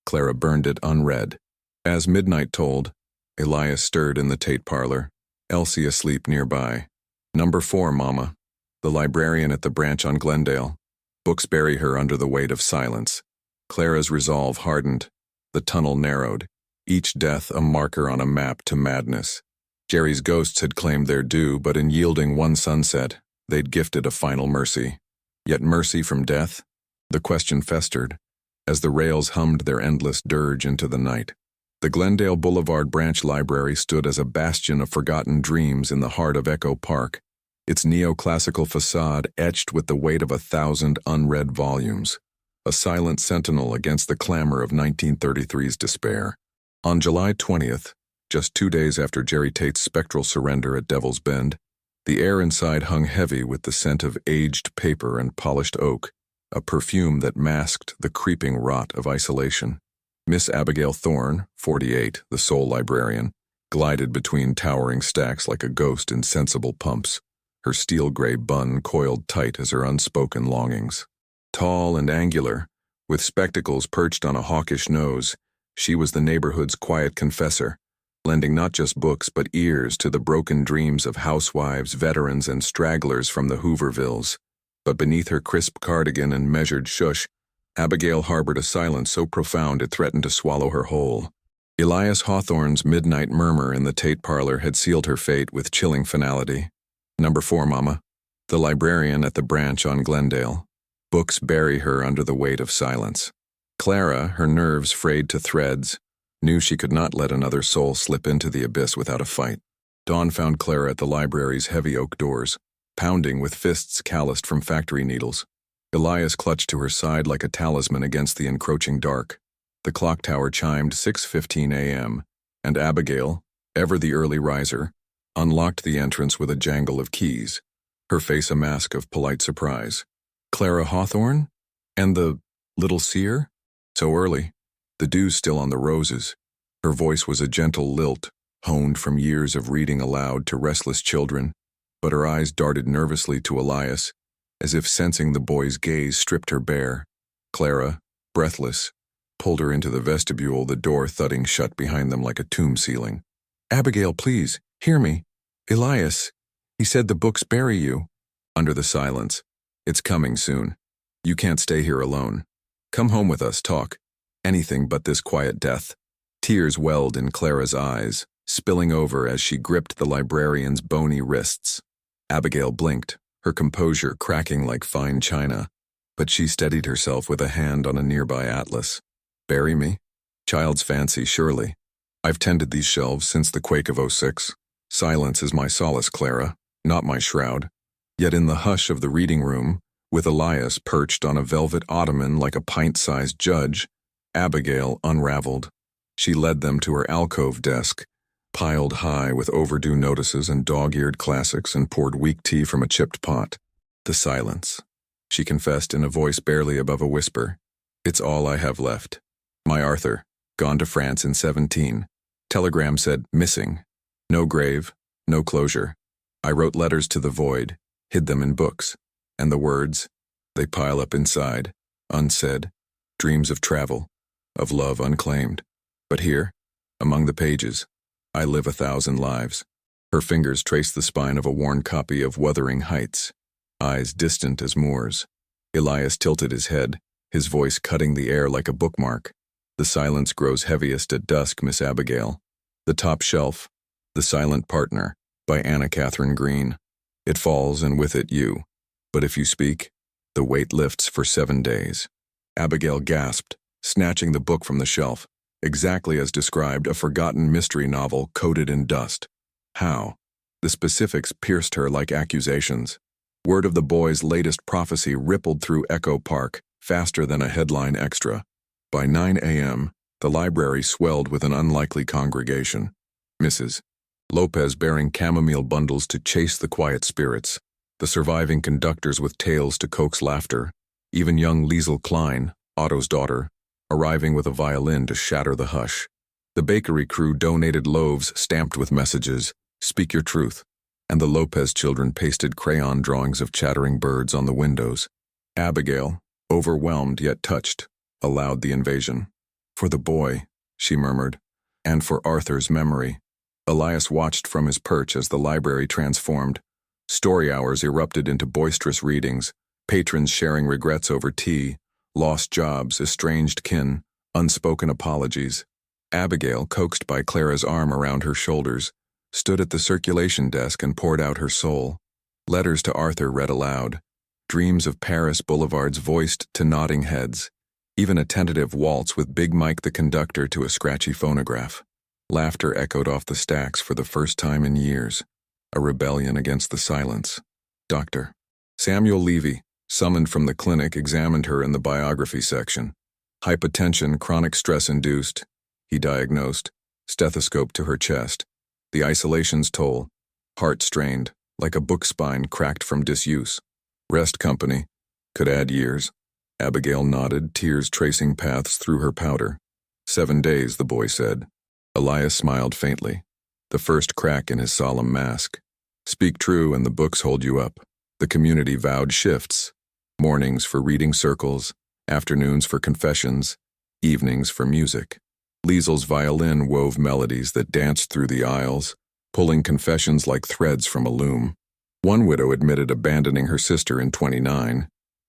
Clara burned it unread. As midnight tolled, Elias stirred in the Tate parlor, Elsie asleep nearby. "Number 4, Mama." The librarian at the branch on Glendale. Books bury her under the weight of silence. Clara's resolve hardened. The tunnel narrowed. Each death a marker on a map to madness. Jerry's ghosts had claimed their due, but in yielding one sunset, they'd gifted a final mercy. Yet mercy from death? The question festered, as the rails hummed their endless dirge into the night. The Glendale Boulevard Branch Library stood as a bastion of forgotten dreams in the heart of Echo Park, its neoclassical facade etched with the weight of 1,000 unread volumes, a silent sentinel against the clamor of 1933's despair. On July 20th, just 2 days after Jerry Tate's spectral surrender at Devil's Bend, the air inside hung heavy with the scent of aged paper and polished oak, a perfume that masked the creeping rot of isolation. Miss Abigail Thorne, 48, the sole librarian, glided between towering stacks like a ghost in sensible pumps, her steel-gray bun coiled tight as her unspoken longings. Tall and angular, with spectacles perched on a hawkish nose, she was the neighborhood's quiet confessor, lending not just books but ears to the broken dreams of housewives, veterans, and stragglers from the Hoovervilles. But beneath her crisp cardigan and measured shush, Abigail harbored a silence so profound it threatened to swallow her whole. Elias Hawthorne's midnight murmur in the Tate parlor had sealed her fate with chilling finality. Number 4, Mama. The librarian at the branch on Glendale. Books bury her under the weight of silence. Clara, her nerves frayed to threads, knew she could not let another soul slip into the abyss without a fight. Dawn found Clara at the library's heavy oak doors, pounding with fists calloused from factory needles. Elias clutched to her side like a talisman against the encroaching dark. The clock tower chimed 6:15 a.m., and Abigail, ever the early riser, unlocked the entrance with a jangle of keys, her face a mask of polite surprise. Clara Hawthorne? And the little seer? So early, the dew's still on the roses. Her voice was a gentle lilt, honed from years of reading aloud to restless children, but her eyes darted nervously to Elias, as if sensing the boy's gaze stripped her bare. Clara, breathless, pulled her into the vestibule, the door thudding shut behind them like a tomb ceiling. Abigail, please, hear me. Elias, he said the books bury you. Under the silence, it's coming soon. You can't stay here alone. Come home with us, talk. Anything but this quiet death. Tears welled in Clara's eyes, spilling over as she gripped the librarian's bony wrists. Abigail blinked, her composure cracking like fine china, but she steadied herself with a hand on a nearby atlas. Bury me? Child's fancy, surely. I've tended these shelves since the quake of '06. Silence is my solace, Clara, not my shroud. Yet in the hush of the reading room, with Elias perched on a velvet ottoman like a pint-sized judge, Abigail unraveled. She led them to her alcove desk, piled high with overdue notices and dog-eared classics, and poured weak tea from a chipped pot. The silence. She confessed in a voice barely above a whisper. It's all I have left. My Arthur, gone to France in 17. Telegram said, missing. No grave, no closure. I wrote letters to the void, hid them in books. And the words, they pile up inside, unsaid. Dreams of travel, of love unclaimed. But here, among the pages, I live 1,000 lives. Her fingers traced the spine of a worn copy of Wuthering Heights, eyes distant as Moors. Elias tilted his head, his voice cutting the air like a bookmark. The silence grows heaviest at dusk, Miss Abigail. The Top Shelf, The Silent Partner, by Anna Catherine Green. It falls, and with it you. But if you speak, the weight lifts for 7 days. Abigail gasped, snatching the book from the shelf. Exactly as described, a forgotten mystery novel coated in dust. How? The specifics pierced her like accusations. Word of the boy's latest prophecy rippled through Echo Park, faster than a headline extra. By 9 a.m., the library swelled with an unlikely congregation. Mrs. Lopez bearing chamomile bundles to chase the quiet spirits, the surviving conductors with tales to coax laughter, even young Liesl Klein, Otto's daughter, arriving with a violin to shatter the hush. The bakery crew donated loaves stamped with messages, speak your truth, and the Lopez children pasted crayon drawings of chattering birds on the windows. Abigail, overwhelmed yet touched, allowed the invasion. For the boy, she murmured, and for Arthur's memory. Elias watched from his perch as the library transformed. Story hours erupted into boisterous readings, patrons sharing regrets over tea, lost jobs, estranged kin, unspoken apologies. Abigail, coaxed by Clara's arm around her shoulders, stood at the circulation desk and poured out her soul. Letters to Arthur read aloud, dreams of Paris boulevards voiced to nodding heads, even a tentative waltz with Big Mike the conductor to a scratchy phonograph. Laughter echoed off the stacks for the first time in years, a rebellion against the silence. Dr. Samuel Levy, summoned from the clinic, examined her in the biography section. Hypotension, chronic stress-induced, he diagnosed, stethoscope to her chest. The isolation's toll, heart strained, like a book spine cracked from disuse. Rest company, could add years. Abigail nodded, tears tracing paths through her powder. 7 days, the boy said. Elias smiled faintly, the first crack in his solemn mask. Speak true and the books hold you up. The community vowed shifts. Mornings for reading circles, afternoons for confessions, evenings for music. Liesel's violin wove melodies that danced through the aisles, pulling confessions like threads from a loom. One widow admitted abandoning her sister in 29.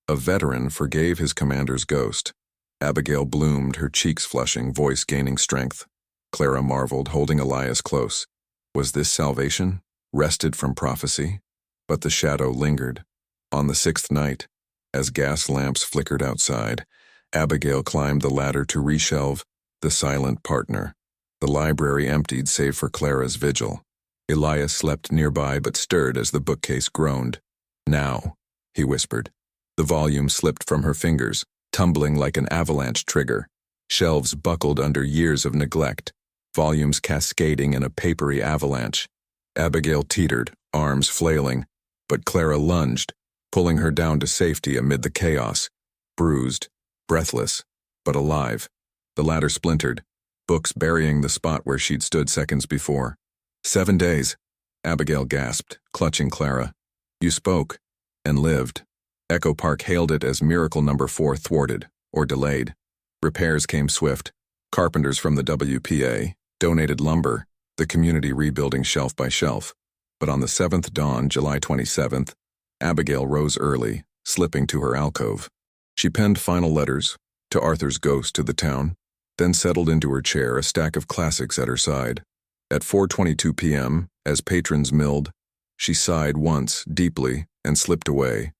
A veteran forgave his commander's ghost. Abigail bloomed, her cheeks flushing, voice gaining strength. Clara marveled, holding Elias close. Was this salvation, wrested from prophecy? But the shadow lingered. On the 6th night, as gas lamps flickered outside, Abigail climbed the ladder to reshelve the silent partner. The library emptied save for Clara's vigil. Elias slept nearby but stirred as the bookcase groaned. "Now," he whispered. The volume slipped from her fingers, tumbling like an avalanche trigger. Shelves buckled under years of neglect, volumes cascading in a papery avalanche. Abigail teetered, arms flailing, but Clara lunged, pulling her down to safety amid the chaos. Bruised, breathless, but alive. The ladder splintered, books burying the spot where she'd stood seconds before. 7 days, Abigail gasped, clutching Clara. You spoke, and lived. Echo Park hailed it as miracle number 4 thwarted, or delayed. Repairs came swift. Carpenters from the WPA donated lumber, the community rebuilding shelf by shelf. But on the 7th dawn, July 27th, Abigail rose early, slipping to her alcove. She penned final letters, to Arthur's ghost to the town, then settled into her chair, a stack of classics at her side. At 4:22 p.m., as patrons milled, she sighed once, deeply, and slipped away,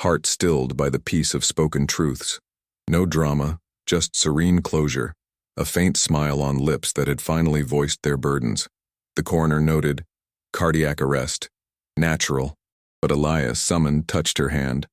heart stilled by the peace of spoken truths. No drama, just serene closure, a faint smile on lips that had finally voiced their burdens. The coroner noted, cardiac arrest, natural, but Elias, summoned, touched her hand.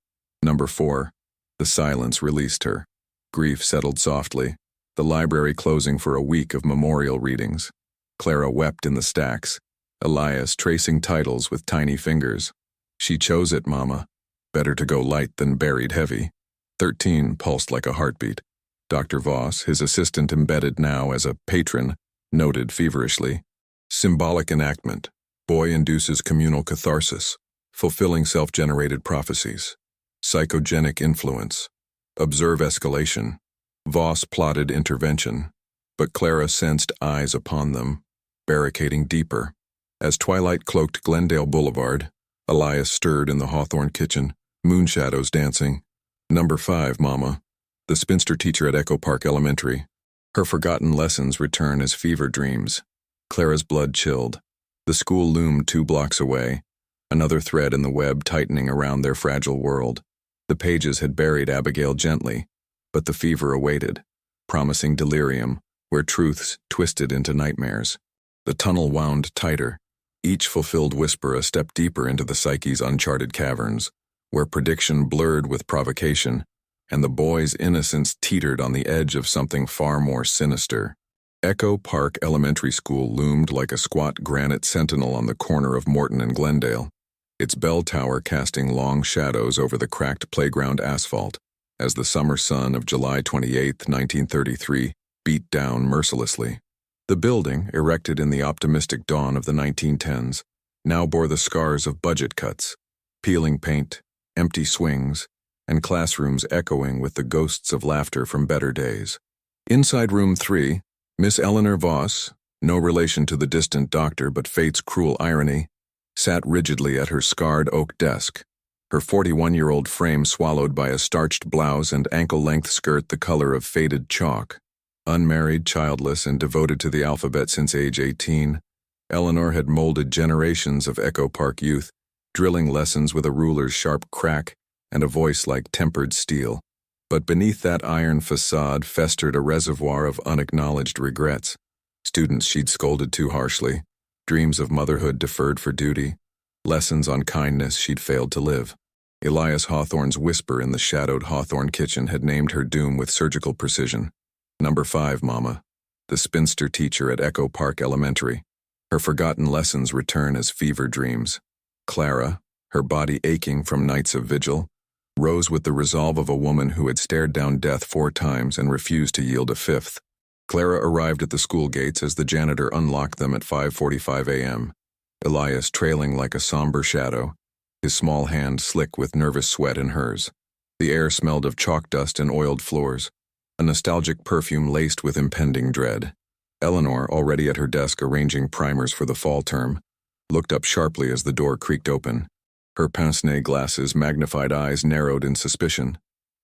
Number 4. The silence released her. Grief settled softly, the library closing for a week of memorial readings. Clara wept in the stacks, Elias tracing titles with tiny fingers. She chose it, Mama. Better to go light than buried heavy. 13 pulsed like a heartbeat. Dr. Voss, his assistant embedded now as a patron, noted feverishly. Symbolic enactment. Boy induces communal catharsis. Fulfilling self-generated prophecies. Psychogenic influence. Observe escalation. Voss plotted intervention, but Clara sensed eyes upon them, barricading deeper. As twilight cloaked Glendale Boulevard, Elias stirred in the Hawthorne kitchen, moonshadows dancing. Number 5, Mama, the spinster teacher at Echo Park Elementary. Her forgotten lessons return as fever dreams. Clara's blood chilled. The school loomed 2 blocks away, another thread in the web tightening around their fragile world. The pages had buried Abigail gently, but the fever awaited, promising delirium, where truths twisted into nightmares. The tunnel wound tighter, each fulfilled whisper a step deeper into the psyche's uncharted caverns, where prediction blurred with provocation, and the boy's innocence teetered on the edge of something far more sinister. Echo Park Elementary School loomed like a squat granite sentinel on the corner of Morton and Glendale, its bell tower casting long shadows over the cracked playground asphalt as the summer sun of July 28, 1933, beat down mercilessly. The building, erected in the optimistic dawn of the 1910s, now bore the scars of budget cuts, peeling paint, empty swings, and classrooms echoing with the ghosts of laughter from better days. Inside room 3, Miss Eleanor Voss, no relation to the distant doctor but fate's cruel irony, sat rigidly at her scarred oak desk, her 41-year-old frame swallowed by a starched blouse and ankle-length skirt the color of faded chalk. Unmarried, childless, and devoted to the alphabet since age 18, Eleanor had molded generations of Echo Park youth, drilling lessons with a ruler's sharp crack and a voice like tempered steel. But beneath that iron facade festered a reservoir of unacknowledged regrets. Students she'd scolded too harshly, dreams of motherhood deferred for duty, lessons on kindness she'd failed to live. Elias Hawthorne's whisper in the shadowed Hawthorne kitchen had named her doom with surgical precision. Number 5, Mama, the spinster teacher at Echo Park Elementary. Her forgotten lessons return as fever dreams. Clara, her body aching from nights of vigil, rose with the resolve of a woman who had stared down death 4 times and refused to yield a 5th. Clara arrived at the school gates as the janitor unlocked them at 5:45 a.m., Elias trailing like a somber shadow, his small hand slick with nervous sweat in hers. The air smelled of chalk dust and oiled floors, a nostalgic perfume laced with impending dread. Eleanor, already at her desk arranging primers for the fall term, looked up sharply as the door creaked open. Her pince-nez glasses' magnified eyes narrowed in suspicion.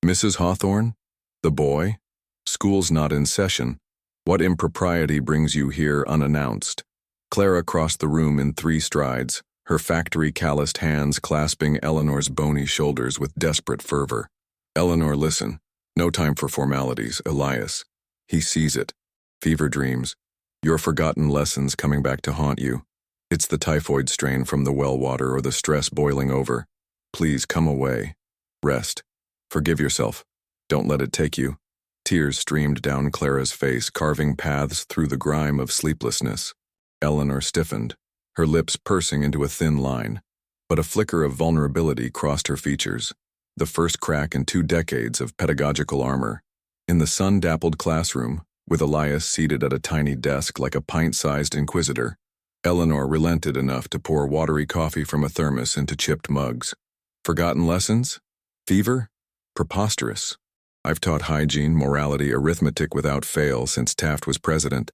"Mrs. Hawthorne? The boy? School's not in session. What impropriety brings you here unannounced?" Clara crossed the room in 3 strides, her factory-calloused hands clasping Eleanor's bony shoulders with desperate fervor. "Eleanor, listen. No time for formalities, Elias. He sees it. Fever dreams. Your forgotten lessons coming back to haunt you. It's the typhoid strain from the well water or the stress boiling over. Please come away. Rest. Forgive yourself. Don't let it take you." Tears streamed down Clara's face, carving paths through the grime of sleeplessness. Eleanor stiffened, her lips pursing into a thin line, but a flicker of vulnerability crossed her features, the first crack in 2 decades of pedagogical armor. In the sun-dappled classroom, with Elias seated at a tiny desk like a pint-sized inquisitor, Eleanor relented enough to pour watery coffee from a thermos into chipped mugs. "Forgotten lessons? Fever? Preposterous. I've taught hygiene, morality, arithmetic without fail since Taft was president.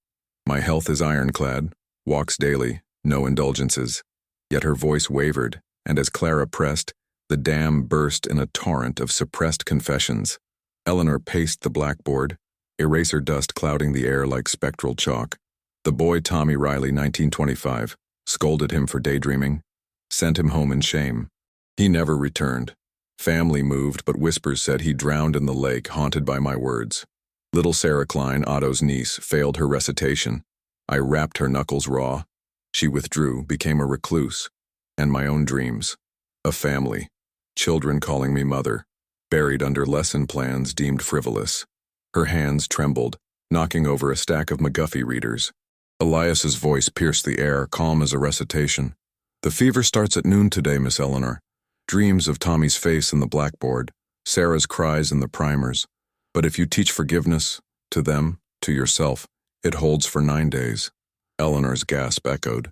My health is ironclad, walks daily, no indulgences." Yet her voice wavered, and as Clara pressed, the dam burst in a torrent of suppressed confessions. Eleanor paced the blackboard, eraser dust clouding the air like spectral chalk. The boy Tommy Riley, 1925, scolded him for daydreaming, sent him home in shame. He never returned. Family moved, but whispers said he drowned in the lake, haunted by my words. Little Sarah Klein, Otto's niece, failed her recitation. I rapped her knuckles raw. She withdrew, became a recluse. And my own dreams. A family. Children calling me mother. Buried under lesson plans deemed frivolous. Her hands trembled, knocking over a stack of McGuffey readers. Elias's voice pierced the air, calm as a recitation. "The fever starts at noon today, Miss Eleanor. Dreams of Tommy's face in the blackboard, Sarah's cries in the primers. But if you teach forgiveness, to them, to yourself, it holds for 9 days." Eleanor's gasp echoed.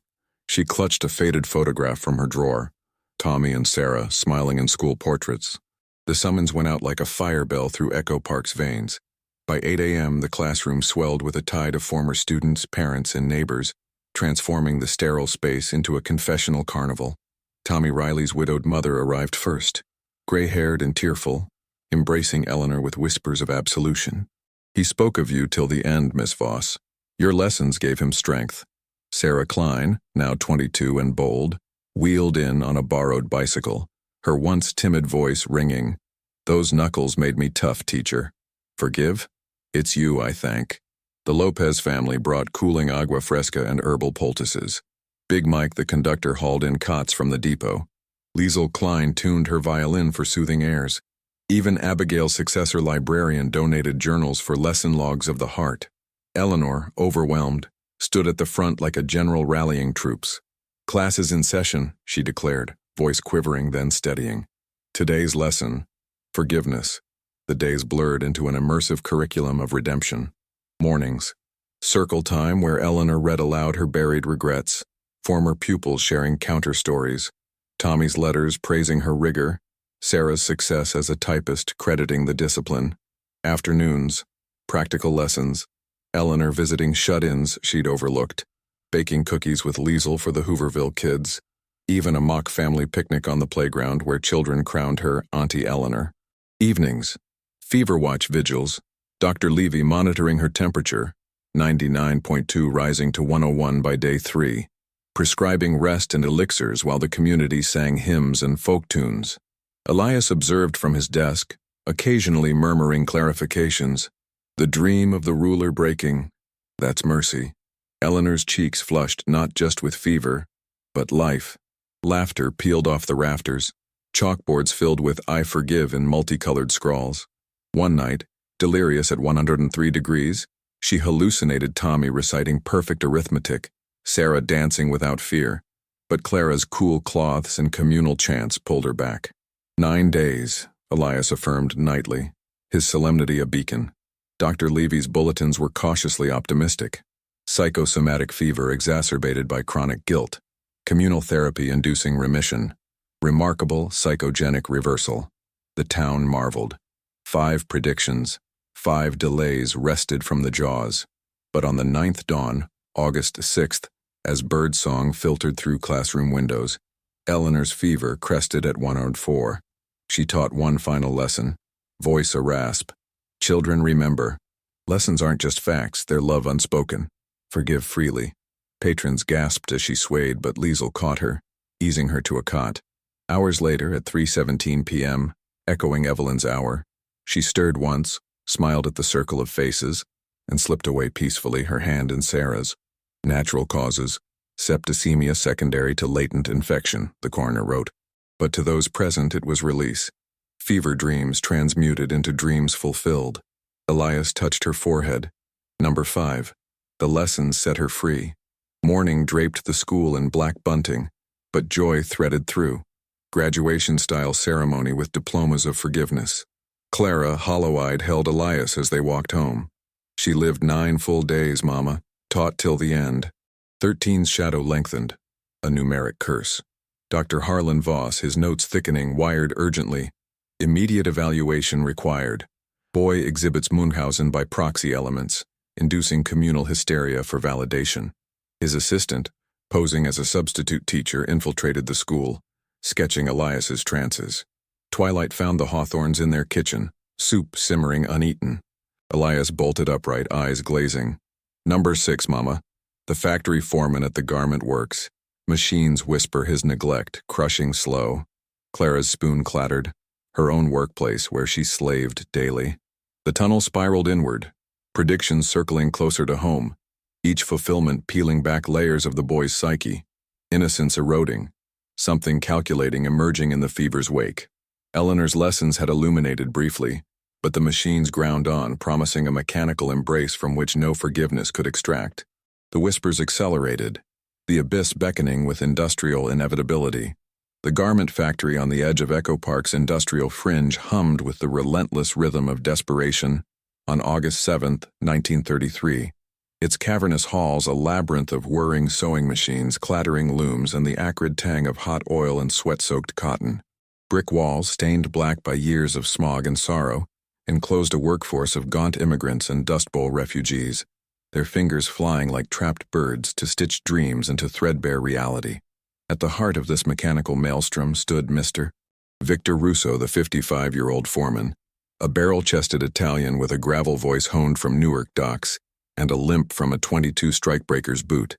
She clutched a faded photograph from her drawer. Tommy and Sarah, smiling in school portraits. The summons went out like a fire bell through Echo Park's veins. By 8 a.m., the classroom swelled with a tide of former students, parents, and neighbors, transforming the sterile space into a confessional carnival. Tommy Riley's widowed mother arrived first, gray-haired and tearful, embracing Eleanor with whispers of absolution. "He spoke of you till the end, Miss Voss. Your lessons gave him strength." Sarah Klein, now 22 and bold, wheeled in on a borrowed bicycle, her once timid voice ringing. "Those knuckles made me tough, teacher. Forgive? It's you I thank." The Lopez family brought cooling agua fresca and herbal poultices. Big Mike, the conductor, hauled in cots from the depot. Liesl Klein tuned her violin for soothing airs. Even Abigail's successor librarian donated journals for lesson logs of the heart. Eleanor, overwhelmed, stood at the front like a general rallying troops. "Class is in session," she declared, voice quivering then steadying. Today's lesson, forgiveness. The days blurred into an immersive curriculum of redemption. Mornings. Circle time where Eleanor read aloud her buried regrets. Former pupils sharing counter-stories. Tommy's letters praising her rigor. Sarah's success as a typist crediting the discipline. Afternoons. Practical lessons. Eleanor visiting shut-ins she'd overlooked. Baking cookies with Liesl for the Hooverville kids. Even a mock family picnic on the playground where children crowned her Auntie Eleanor. Evenings. Fever watch vigils. Dr. Levy monitoring her temperature, 99.2 rising to 101 by day 3. Prescribing rest and elixirs while the community sang hymns and folk tunes. Elias observed from his desk, occasionally murmuring clarifications. The dream of the ruler breaking. That's mercy. Eleanor's cheeks flushed not just with fever, but life. Laughter peeled off the rafters. Chalkboards filled with "I forgive" in multicolored scrawls. One night, delirious at 103 degrees, she hallucinated Tommy reciting perfect arithmetic, Sarah dancing without fear, but Clara's cool cloths and communal chants pulled her back. 9 days, Elias affirmed nightly, his solemnity a beacon. Dr. Levy's bulletins were cautiously optimistic. Psychosomatic fever exacerbated by chronic guilt. Communal therapy inducing remission. Remarkable psychogenic reversal. The town marveled. 5 predictions, 5 delays wrested from the jaws. But on the 9th dawn, August 6th, as birdsong filtered through classroom windows, Eleanor's fever crested at 104. She taught one final lesson, voice a rasp. Children, remember. Lessons aren't just facts, they're love unspoken. Forgive freely. Patrons gasped as she swayed, but Liesel caught her, easing her to a cot. Hours later, at 3:17 p.m., echoing Evelyn's hour, she stirred once, smiled at the circle of faces, and slipped away peacefully, her hand in Sarah's. Natural causes, septicemia secondary to latent infection, the coroner wrote. But to those present it was release. Fever dreams transmuted into dreams fulfilled. Elias touched her forehead. Number 5. The lessons set her free. Mourning draped the school in black bunting, but joy threaded through. Graduation-style ceremony with diplomas of forgiveness. Clara, hollow-eyed, held Elias as they walked home. She lived 9 full days, Mama, taught till the end. 13's shadow lengthened, a numeric curse. Dr. Harlan Voss, his notes thickening, wired urgently. Immediate evaluation required. Boy exhibits Munchausen by proxy elements, inducing communal hysteria for validation. His assistant, posing as a substitute teacher, infiltrated the school, sketching Elias's trances. Twilight found the Hawthorns in their kitchen, soup simmering uneaten. Elias bolted upright, eyes glazing. Number 6, Mama. The factory foreman at the garment works. Machines whisper his neglect, crushing slow. Clara's spoon clattered. Her own workplace, where she slaved daily. The tunnel spiraled inward, predictions circling closer to home, each fulfillment peeling back layers of the boy's psyche. Innocence eroding, something calculating emerging in the fever's wake. Eleanor's lessons had illuminated briefly, but the machines ground on, promising a mechanical embrace from which no forgiveness could extract. The whispers accelerated, the abyss beckoning with industrial inevitability. The garment factory on the edge of Echo Park's industrial fringe hummed with the relentless rhythm of desperation. On August 7, 1933, its cavernous halls a labyrinth of whirring sewing machines, clattering looms, and the acrid tang of hot oil and sweat-soaked cotton. Brick walls, stained black by years of smog and sorrow, enclosed a workforce of gaunt immigrants and Dust Bowl refugees, their fingers flying like trapped birds to stitch dreams into threadbare reality. At the heart of this mechanical maelstrom stood Mr. Victor Russo, the 55-year-old foreman, a barrel-chested Italian with a gravel voice honed from Newark docks and a limp from a .22 strikebreaker's boot.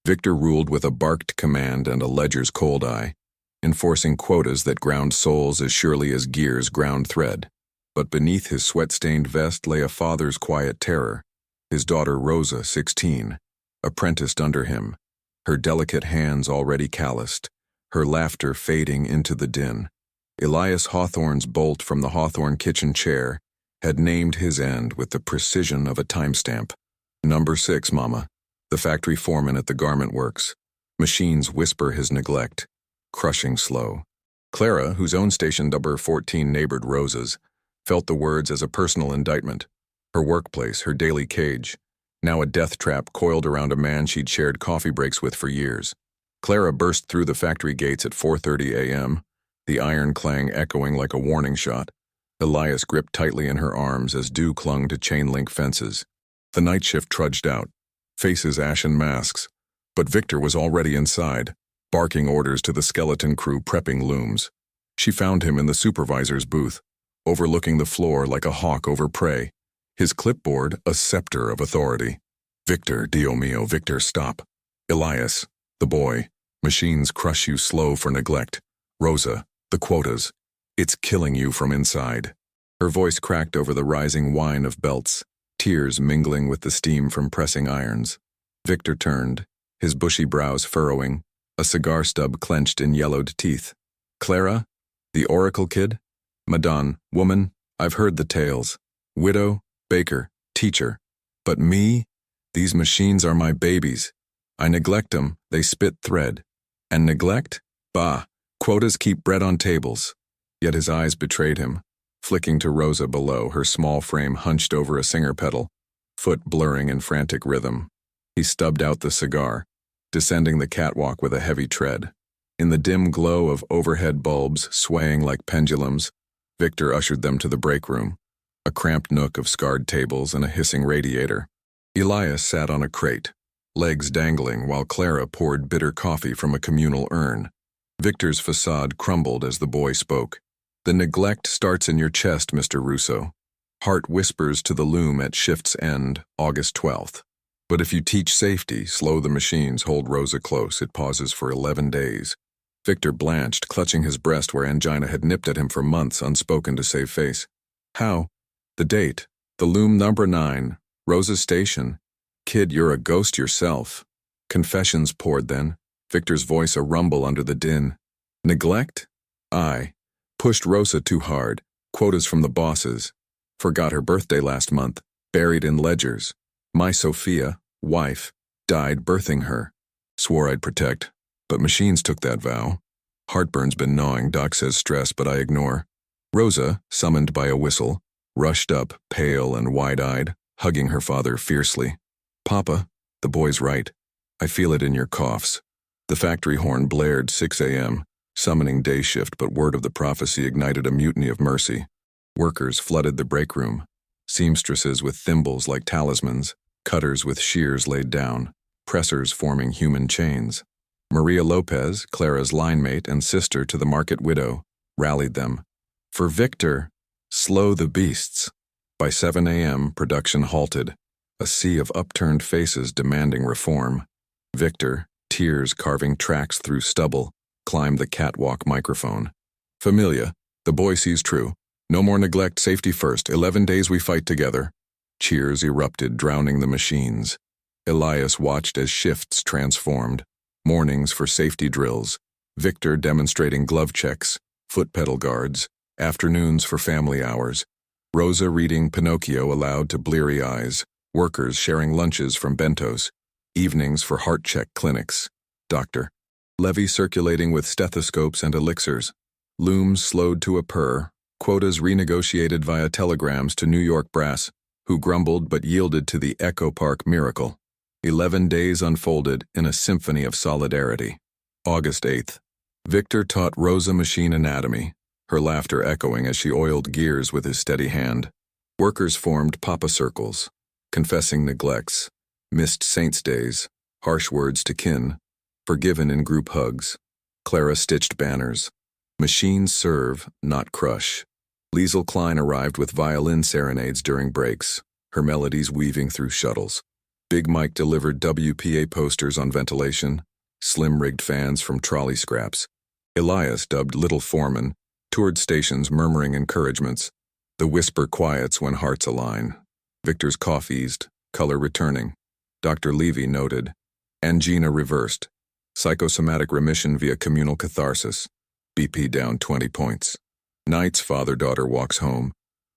Victor ruled with a barked command and a ledger's cold eye, enforcing quotas that ground souls as surely as gears ground thread. But beneath his sweat-stained vest lay a father's quiet terror. His daughter Rosa, 16, apprenticed under him, her delicate hands already calloused, her laughter fading into the din. Elias Hawthorne's bolt from the Hawthorne kitchen chair had named his end with the precision of a timestamp. Number 6, Mama. The factory foreman at the garment works. Machines whisper his neglect, crushing slow. Clara, whose own station number 14 neighbored Rosa's, felt the words as a personal indictment. Her workplace, her daily cage, now a death trap coiled around a man she'd shared coffee breaks with for years. Clara burst through the factory gates at 4:30 a.m., the iron clang echoing like a warning shot. Elias gripped tightly in her arms as dew clung to chain-link fences. The night shift trudged out, faces ashen masks, but Victor was already inside, barking orders to the skeleton crew prepping looms. She found him in the supervisor's booth, overlooking the floor like a hawk over prey. His clipboard, a scepter of authority. Victor, Dio mio, Victor, stop. Elias, the boy. Machines crush you slow for neglect. Rosa, the quotas. It's killing you from inside. Her voice cracked over the rising whine of belts, tears mingling with the steam from pressing irons. Victor turned, his bushy brows furrowing, a cigar stub clenched in yellowed teeth. Clara? The oracle kid? Madame, woman, I've heard the tales. Widow, baker, teacher. But me? These machines are my babies. I neglect them, they spit thread. And neglect? Bah, quotas keep bread on tables. Yet his eyes betrayed him, flicking to Rosa below, her small frame hunched over a singer pedal, foot blurring in frantic rhythm. He stubbed out the cigar, descending the catwalk with a heavy tread. In the dim glow of overhead bulbs swaying like pendulums, Victor ushered them to the break room, a cramped nook of scarred tables and a hissing radiator. Elias sat on a crate, legs dangling while Clara poured bitter coffee from a communal urn. Victor's facade crumbled as the boy spoke. "The neglect starts in your chest, Mr. Russo. Heart whispers to the loom at shift's end, August 12th. But if you teach safety, slow the machines, hold Rosa close, it pauses for 11 days. Victor blanched, clutching his breast where angina had nipped at him for months, unspoken to save face. How? The date. The loom number 9. Rosa's station. Kid, you're a ghost yourself. Confessions poured then, Victor's voice a rumble under the din. Neglect? I. Pushed Rosa too hard. Quotas from the bosses. Forgot her birthday last month. Buried in ledgers. My Sophia, wife, died birthing her. Swore I'd protect, but machines took that vow. Heartburn's been gnawing, doc says stress, but I ignore. Rosa, summoned by a whistle, rushed up, pale and wide-eyed, hugging her father fiercely. Papa, the boy's right. I feel it in your coughs. The factory horn blared 6 a.m., summoning day shift, but word of the prophecy ignited a mutiny of mercy. Workers flooded the break room. Seamstresses with thimbles like talismans, cutters with shears laid down, pressers forming human chains. Maria Lopez, Clara's line mate and sister to the market widow, rallied them. For Victor, slow the beasts. By 7 a.m., production halted, a sea of upturned faces demanding reform. Victor, tears carving tracks through stubble, climbed the catwalk microphone. Familia, the boy sees true. No more neglect, safety first, 11 days we fight together. Cheers erupted, drowning the machines. Elias watched as shifts transformed. Mornings for safety drills. Victor demonstrating glove checks, foot pedal guards. Afternoons for family hours. Rosa reading Pinocchio aloud to bleary eyes. Workers sharing lunches from bentos. Evenings for heart check clinics. Doctor. Levy circulating with stethoscopes and elixirs. Looms slowed to a purr. Quotas renegotiated via telegrams to New York brass, who grumbled but yielded to the Echo Park miracle. 11 days unfolded in a symphony of solidarity. August 8th. Victor taught Rosa machine anatomy, her laughter echoing as she oiled gears with his steady hand. Workers formed papa circles, confessing neglects, missed saints' days, harsh words to kin, forgiven in group hugs. Clara stitched banners. Machines serve, not crush. Liesl Klein arrived with violin serenades during breaks, her melodies weaving through shuttles. Big Mike delivered WPA posters on ventilation, slim-rigged fans from trolley scraps. Elias, dubbed Little Foreman, toured stations murmuring encouragements. The whisper quiets when hearts align. Victor's cough eased, color returning. Dr. Levy noted, angina reversed. Psychosomatic remission via communal catharsis. BP down 20 points. Nights father-daughter walks home.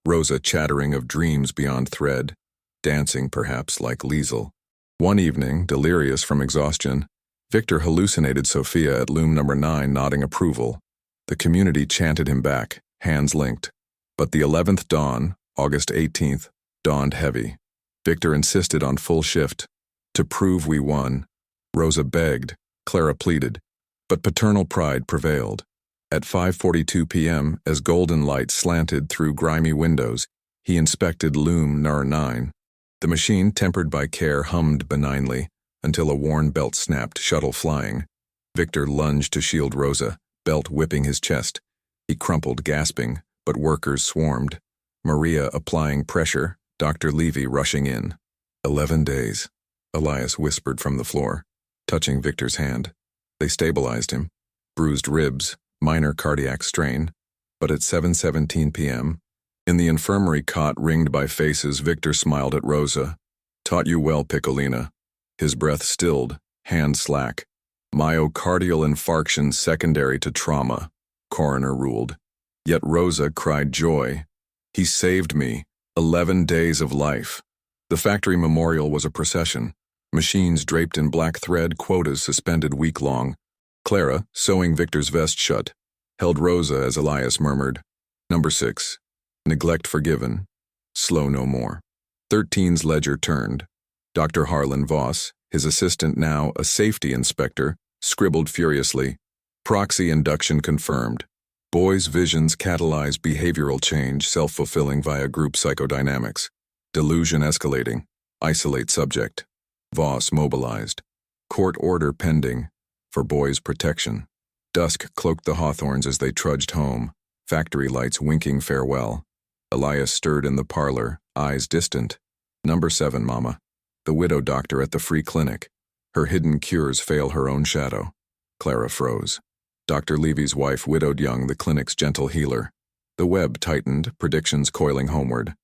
Rosa chattering of dreams beyond thread. Dancing, perhaps, like Liesl. One evening, delirious from exhaustion, Victor hallucinated Sophia at loom number 9 nodding approval. The community chanted him back, hands linked. But the 11th dawn, August 18th, dawned heavy. Victor insisted on full shift. To prove we won. Rosa begged, Clara pleaded, but paternal pride prevailed. At 5:42 p.m., as golden light slanted through grimy windows, he inspected loom number 9. The machine, tempered by care, hummed benignly, until a worn belt snapped, shuttle flying. Victor lunged to shield Rosa, belt whipping his chest. He crumpled, gasping, but workers swarmed. Maria applying pressure, Dr. Levy rushing in. 11 days, Elias whispered from the floor, touching Victor's hand. They stabilized him. Bruised ribs, minor cardiac strain. But at 7:17 p.m., in the infirmary cot ringed by faces, Victor smiled at Rosa. Taught you well, Piccolina. His breath stilled, hand slack. Myocardial infarction secondary to trauma, coroner ruled. Yet Rosa cried joy. He saved me. 11 days of life. The factory memorial was a procession. Machines draped in black thread, quotas suspended week-long. Clara, sewing Victor's vest shut, held Rosa as Elias murmured, Number 6. Neglect forgiven. Slow no more. 13's ledger turned. Dr. Harlan Voss, his assistant now a safety inspector, scribbled furiously, Proxy induction confirmed. Boys' visions catalyze behavioral change, self-fulfilling via group psychodynamics. Delusion escalating. Isolate subject. Voss mobilized. Court order pending. For boys' protection. Dusk cloaked the hawthorns as they trudged home, factory lights winking farewell. Elias stirred in the parlor, eyes distant. Number 7, Mama. The widow doctor at the free clinic. Her hidden cures fail her own shadow. Clara froze. Dr. Levy's wife widowed young, the clinic's gentle healer. The web tightened, predictions coiling homeward.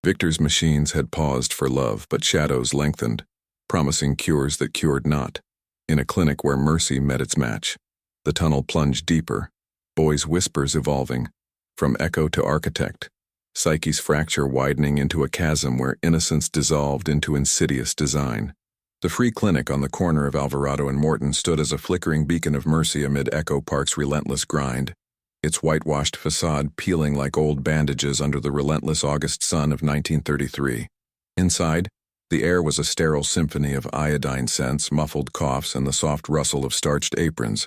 Victor's machines had paused for love, but shadows lengthened, promising cures that cured not. In a clinic where mercy met its match. The tunnel plunged deeper, boys' whispers evolving, from echo to architect. Psyche's fracture widening into a chasm where innocence dissolved into insidious design. The free clinic on the corner of Alvarado and Morton stood as a flickering beacon of mercy amid Echo Park's relentless grind, its whitewashed facade peeling like old bandages under the relentless August sun of 1933. Inside, the air was a sterile symphony of iodine scents, muffled coughs, and the soft rustle of starched aprons,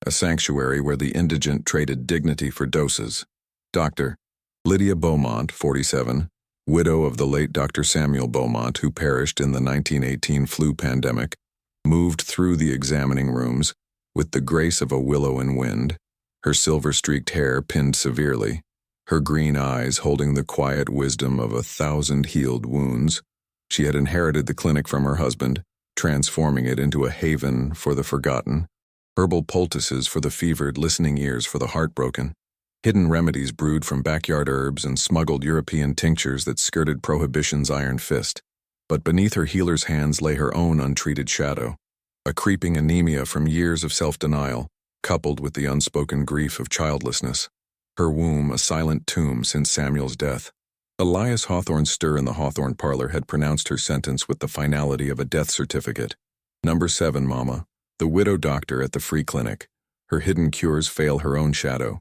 a sanctuary where the indigent traded dignity for doses. Dr. Lydia Beaumont, 47, widow of the late Dr. Samuel Beaumont, who perished in the 1918 flu pandemic, moved through the examining rooms with the grace of a willow in wind, her silver-streaked hair pinned severely, her green eyes holding the quiet wisdom of 1,000 healed wounds. She had inherited the clinic from her husband, transforming it into a haven for the forgotten, herbal poultices for the fevered, listening ears for the heartbroken, hidden remedies brewed from backyard herbs and smuggled European tinctures that skirted Prohibition's iron fist. But beneath her healer's hands lay her own untreated shadow, a creeping anemia from years of self-denial, coupled with the unspoken grief of childlessness. Her womb a silent tomb since Samuel's death. Elias Hawthorne's stir in the Hawthorne parlor had pronounced her sentence with the finality of a death certificate. Number 7, Mama. The widow doctor at the free clinic. Her hidden cures fail her own shadow.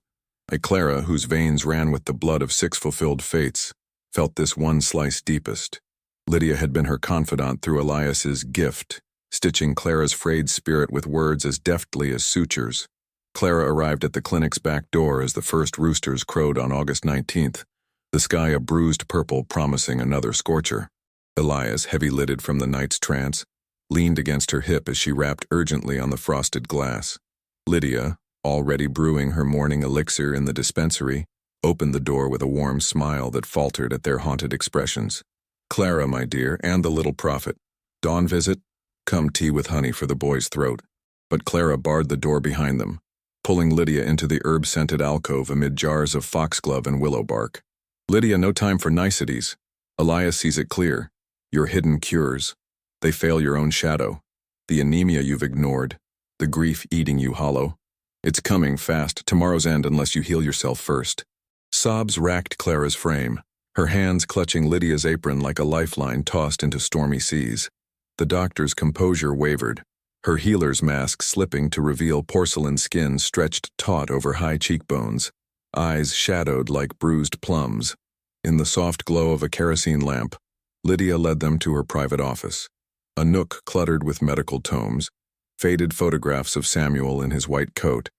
A Clara whose veins ran with the blood of 6 fulfilled fates felt this one slice deepest. Lydia had been her confidant through Elias's gift, stitching Clara's frayed spirit with words as deftly as sutures. Clara arrived at the clinic's back door as the first roosters crowed on August 19th, the sky a bruised purple promising another scorcher. Elias, heavy-lidded from the night's trance, leaned against her hip as she rapped urgently on the frosted glass. Lydia, already brewing her morning elixir in the dispensary, opened the door with a warm smile that faltered at their haunted expressions. Clara, my dear, and the little prophet. Dawn visit? Come tea with honey for the boy's throat. But Clara barred the door behind them, pulling Lydia into the herb-scented alcove amid jars of foxglove and willow bark. Lydia, no time for niceties. Elias sees it clear. Your hidden cures. They fail your own shadow. The anemia you've ignored. The grief eating you hollow. It's coming fast, tomorrow's end unless you heal yourself first. Sobs racked Clara's frame, her hands clutching Lydia's apron like a lifeline tossed into stormy seas. The doctor's composure wavered, her healer's mask slipping to reveal porcelain skin stretched taut over high cheekbones, eyes shadowed like bruised plums. In the soft glow of a kerosene lamp, Lydia led them to her private office, a nook cluttered with medical tomes, faded photographs of Samuel in his white coat,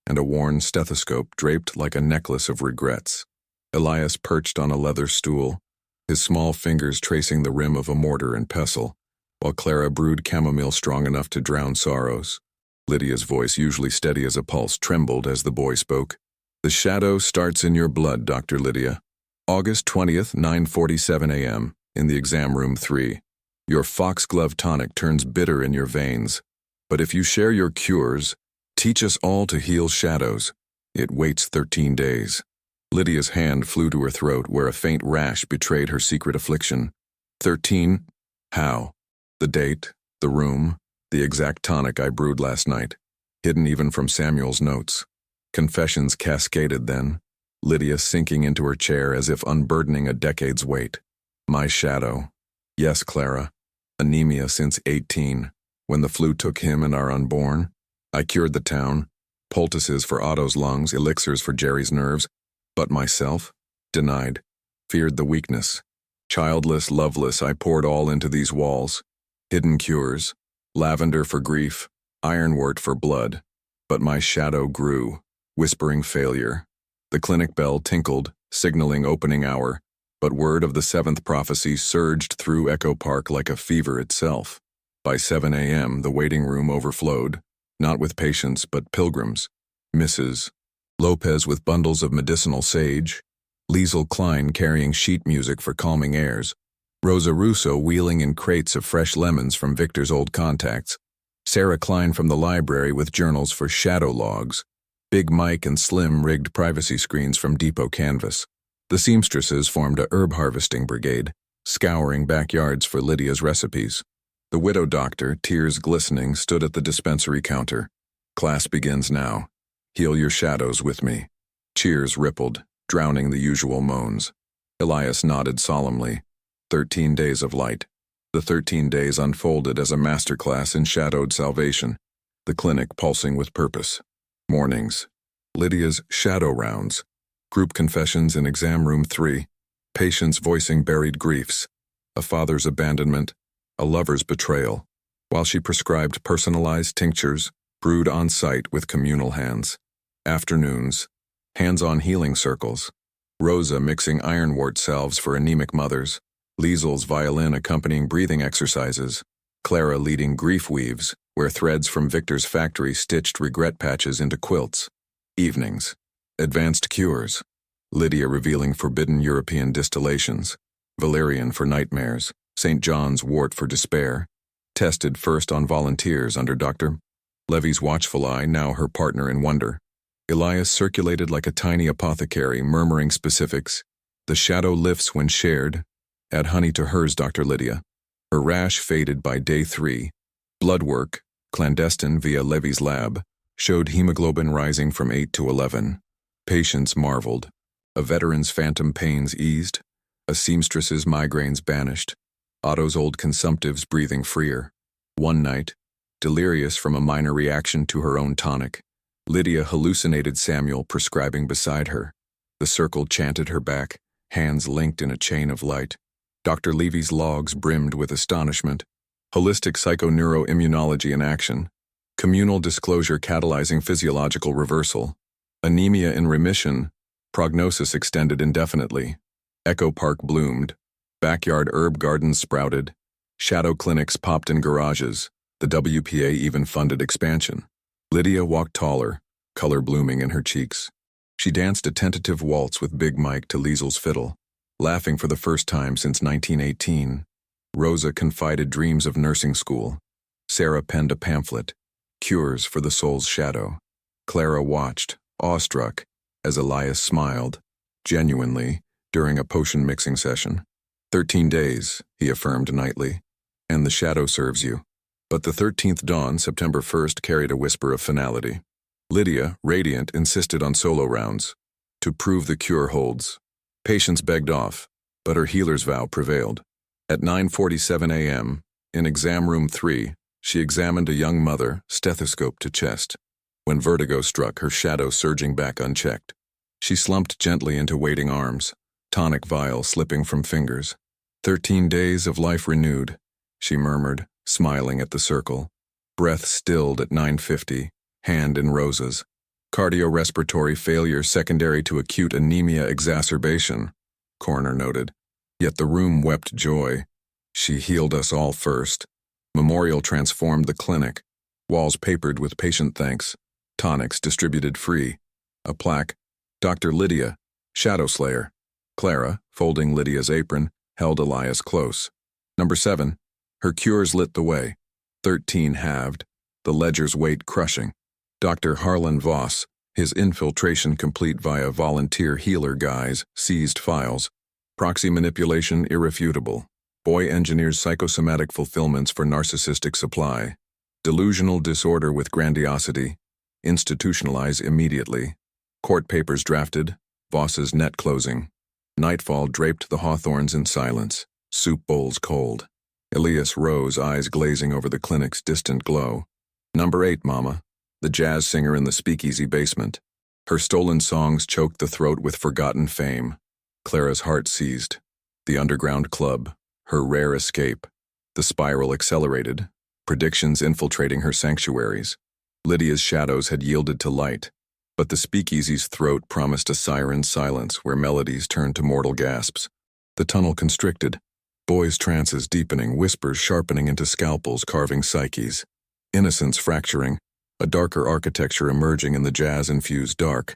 and a worn stethoscope draped like a necklace of regrets. Elias perched on a leather stool, his small fingers tracing the rim of a mortar and pestle, while Clara brewed chamomile strong enough to drown sorrows. Lydia's voice, usually steady as a pulse, trembled as the boy spoke. The shadow starts in your blood, Dr. Lydia. August 20th, 9:47 a.m., in the exam room 3. Your foxglove tonic turns bitter in your veins. But if you share your cures, teach us all to heal shadows. It waits 13 days. Lydia's hand flew to her throat where a faint rash betrayed her secret affliction. 13? How? The date, the room, the exact tonic I brewed last night, hidden even from Samuel's notes. Confessions cascaded then, Lydia sinking into her chair as if unburdening a decade's weight. My shadow. Yes, Clara. Anemia since 18. When the flu took him and our unborn, I cured the town, poultices for Otto's lungs, elixirs for Jerry's nerves, but myself? Denied. Feared the weakness. Childless, loveless, I poured all into these walls. Hidden cures, lavender for grief, ironwort for blood. But my shadow grew, whispering failure. The clinic bell tinkled, signaling opening hour, but word of the seventh prophecy surged through Echo Park like a fever itself. By 7 a.m., the waiting room overflowed, not with patients but pilgrims. Mrs. Lopez with bundles of medicinal sage, Liesl Klein carrying sheet music for calming airs, Rosa Russo wheeling in crates of fresh lemons from Victor's old contacts, Sarah Klein from the library with journals for shadow logs, Big Mike and Slim rigged privacy screens from Depot Canvas. The seamstresses formed a herb harvesting brigade, scouring backyards for Lydia's recipes. The widow doctor, tears glistening, stood at the dispensary counter. Class begins now. Heal your shadows with me. Cheers rippled, drowning the usual moans. Elias nodded solemnly. 13 days of light. The 13 days unfolded as a masterclass in shadowed salvation, the clinic pulsing with purpose. Mornings. Lydia's shadow rounds. Group confessions in exam room 3. Patients voicing buried griefs. A father's abandonment. A lover's betrayal. While she prescribed personalized tinctures, brewed on site with communal hands. Afternoons. Hands-on healing circles. Rosa mixing ironwort salves for anemic mothers. Liesl's violin accompanying breathing exercises. Clara leading grief weaves, where threads from Victor's factory stitched regret patches into quilts. Evenings. Advanced cures. Lydia revealing forbidden European distillations. Valerian for nightmares. St. John's wort for despair. Tested first on volunteers under Dr. Levy's watchful eye, now her partner in wonder. Elias circulated like a tiny apothecary, murmuring specifics. The shadow lifts when shared. Add honey to hers, Dr. Lydia. Her rash faded by day 3. Blood work, clandestine via Levy's lab, showed hemoglobin rising from 8 to 11. Patients marveled. A veteran's phantom pains eased. A seamstress's migraines banished. Otto's old consumptives breathing freer. One night, delirious from a minor reaction to her own tonic, Lydia hallucinated Samuel prescribing beside her. The circle chanted her back, hands linked in a chain of light. Dr. Levy's logs brimmed with astonishment. Holistic psychoneuroimmunology in action. Communal disclosure catalyzing physiological reversal. Anemia in remission. Prognosis extended indefinitely. Echo Park bloomed. Backyard herb gardens sprouted. Shadow clinics popped in garages. The WPA even funded expansion. Lydia walked taller, color blooming in her cheeks. She danced a tentative waltz with Big Mike to Liesl's fiddle. Laughing for the first time since 1918, Rosa confided dreams of nursing school. Sarah penned a pamphlet, Cures for the Soul's Shadow. Clara watched, awestruck, as Elias smiled, genuinely, during a potion mixing session. 13 days, he affirmed nightly, and the shadow serves you. But the 13th dawn, September 1st, carried a whisper of finality. Lydia, radiant, insisted on solo rounds. To prove the cure holds. Patients begged off, but her healer's vow prevailed. At 9:47 a.m., in exam room 3, she examined a young mother, stethoscope to chest. When vertigo struck, her shadow surging back unchecked. She slumped gently into waiting arms, tonic vial slipping from fingers. 13 days of life renewed, she murmured, smiling at the circle. Breath stilled at 9:50, hand in Rosa's. Cardiorespiratory failure secondary to acute anemia exacerbation, coroner noted. Yet the room wept joy. She healed us all first. Memorial transformed the clinic. Walls papered with patient thanks. Tonics distributed free. A plaque. Dr. Lydia, Shadow Slayer. Clara, folding Lydia's apron, held Elias close. Number 7. Her cures lit the way. 13 halved. The ledger's weight crushing. Dr. Harlan Voss, his infiltration complete via volunteer healer guise, seized files. Proxy manipulation irrefutable. Boy engineers psychosomatic fulfillments for narcissistic supply. Delusional disorder with grandiosity. Institutionalize immediately. Court papers drafted. Voss's net closing. Nightfall draped the hawthorns in silence. Soup bowls cold. Elias rose, eyes glazing over the clinic's distant glow. Number 8, Mama. The jazz singer in the speakeasy basement. Her stolen songs choked the throat with forgotten fame. Clara's heart seized. The underground club, her rare escape. The spiral accelerated, predictions infiltrating her sanctuaries. Lydia's shadows had yielded to light. But the speakeasy's throat promised a siren's silence where melodies turned to mortal gasps. The tunnel constricted, boys' trances deepening, whispers sharpening into scalpels carving psyches, innocence fracturing, a darker architecture emerging in the jazz-infused dark.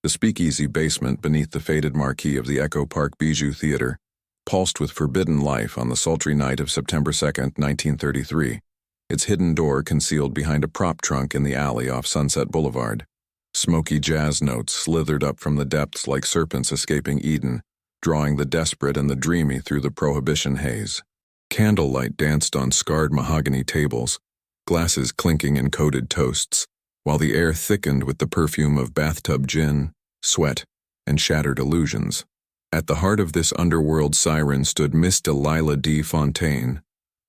The speakeasy basement beneath the faded marquee of the Echo Park Bijou Theater pulsed with forbidden life on the sultry night of September 2nd, 1933, its hidden door concealed behind a prop trunk in the alley off Sunset Boulevard. Smoky jazz notes slithered up from the depths like serpents escaping Eden, drawing the desperate and the dreamy through the prohibition haze. Candlelight danced on scarred mahogany tables, glasses clinking in coated toasts, while the air thickened with the perfume of bathtub gin, sweat, and shattered illusions. At the heart of this underworld siren stood Miss Delilah D. Fontaine,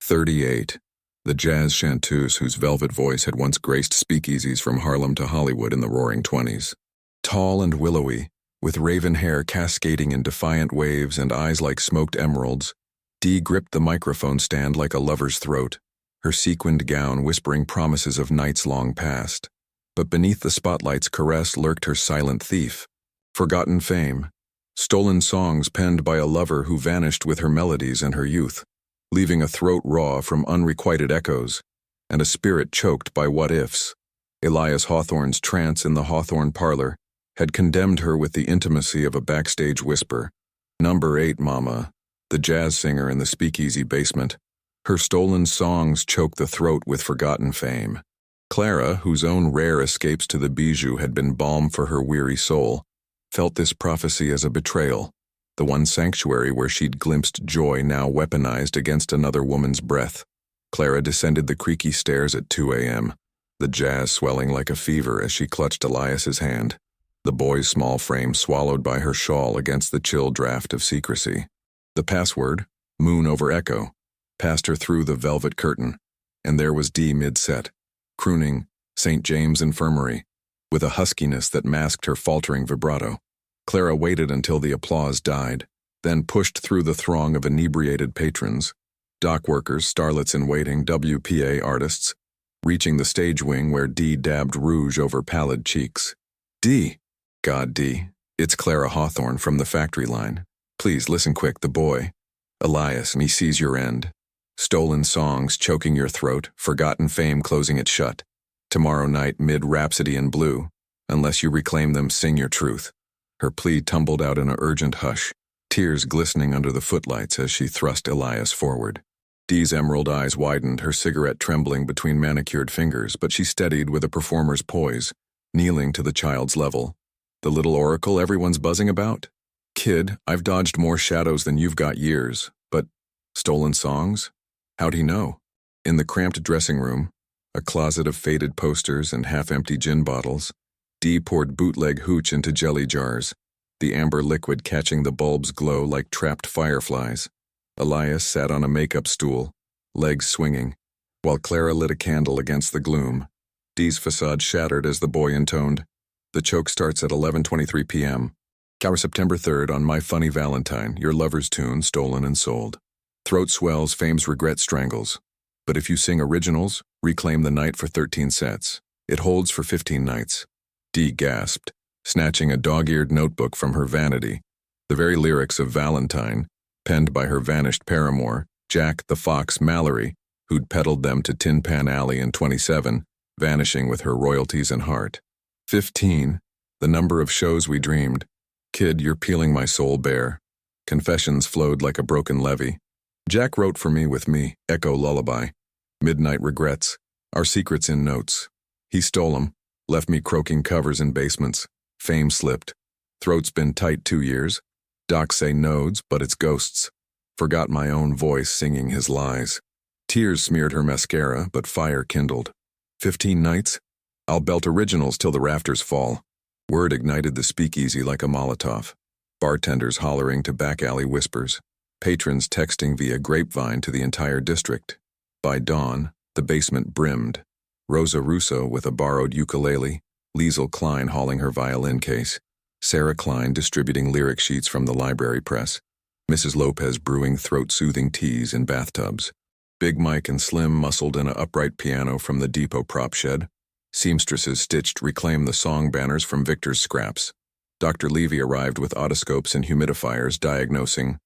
38, the jazz chanteuse whose velvet voice had once graced speakeasies from Harlem to Hollywood in the roaring 20s. Tall and willowy, with raven hair cascading in defiant waves and eyes like smoked emeralds, Dee gripped the microphone stand like a lover's throat, her sequined gown whispering promises of nights long past. But beneath the spotlight's caress lurked her silent thief, forgotten fame, stolen songs penned by a lover who vanished with her melodies and her youth, leaving a throat raw from unrequited echoes, and a spirit choked by what-ifs. Elias Hawthorne's trance in the Hawthorne parlor had condemned her with the intimacy of a backstage whisper. Number 8, Mama, the jazz singer in the speakeasy basement. Her stolen songs choked the throat with forgotten fame. Clara, whose own rare escapes to the Bijou had been balm for her weary soul, felt this prophecy as a betrayal, the one sanctuary where she'd glimpsed joy now weaponized against another woman's breath. Clara descended the creaky stairs at 2 a.m., the jazz swelling like a fever as she clutched Elias's hand, the boy's small frame swallowed by her shawl against the chill draft of secrecy. The password, Moon over Echo, passed her through the velvet curtain, and there was Dee mid-set, crooning St. James Infirmary, with a huskiness that masked her faltering vibrato. Clara waited until the applause died, then pushed through the throng of inebriated patrons, dock workers, starlets in waiting, WPA artists, reaching the stage wing where Dee dabbed rouge over pallid cheeks. Dee! God, Dee, it's Clara Hawthorne from the factory line. Please listen quick, the boy. Elias, and he sees your end. Stolen songs choking your throat, forgotten fame closing it shut. Tomorrow night, mid-Rhapsody in Blue. Unless you reclaim them, sing your truth. Her plea tumbled out in an urgent hush, tears glistening under the footlights as she thrust Elias forward. Dee's emerald eyes widened, her cigarette trembling between manicured fingers, but she steadied with a performer's poise, kneeling to the child's level. The little oracle everyone's buzzing about? Kid, I've dodged more shadows than you've got years, but stolen songs? How'd he know? In the cramped dressing room, a closet of faded posters and half-empty gin bottles, Dee poured bootleg hooch into jelly jars, the amber liquid catching the bulb's glow like trapped fireflies. Elias sat on a makeup stool, legs swinging, while Clara lit a candle against the gloom. Dee's facade shattered as the boy intoned, "The choke starts at 11:23 p.m. Our September 3rd on My Funny Valentine, your lover's tune, stolen and sold. Throat swells, fame's regret strangles. But if you sing originals, reclaim the night for 13 sets. It holds for 15 nights. Dee gasped, snatching a dog-eared notebook from her vanity. The very lyrics of Valentine, penned by her vanished paramour, Jack the Fox Mallory, who'd peddled them to Tin Pan Alley in 27, vanishing with her royalties and heart. 15, the number of shows we dreamed. Kid, you're peeling my soul bare. Confessions flowed like a broken levee. Jack wrote for me, Echo Lullaby. Midnight regrets, our secrets in notes. He stole 'em, left me croaking covers in basements. Fame slipped. Throat's been tight 2 years. Docs say nodes, but it's ghosts. Forgot my own voice singing his lies. Tears smeared her mascara, but fire kindled. 15 nights? I'll belt originals till the rafters fall. Word ignited the speakeasy like a Molotov. Bartenders hollering to back alley whispers. Patrons texting via grapevine to the entire district. By dawn, the basement brimmed. Rosa Russo with a borrowed ukulele, Liesl Klein hauling her violin case, Sarah Klein distributing lyric sheets from the library press, Mrs. Lopez brewing throat-soothing teas in bathtubs. Big Mike and Slim muscled in an upright piano from the depot prop shed, Seamstresses stitched Reclaim the Song banners from Victor's scraps. Dr. Levy arrived with otoscopes and humidifiers diagnosing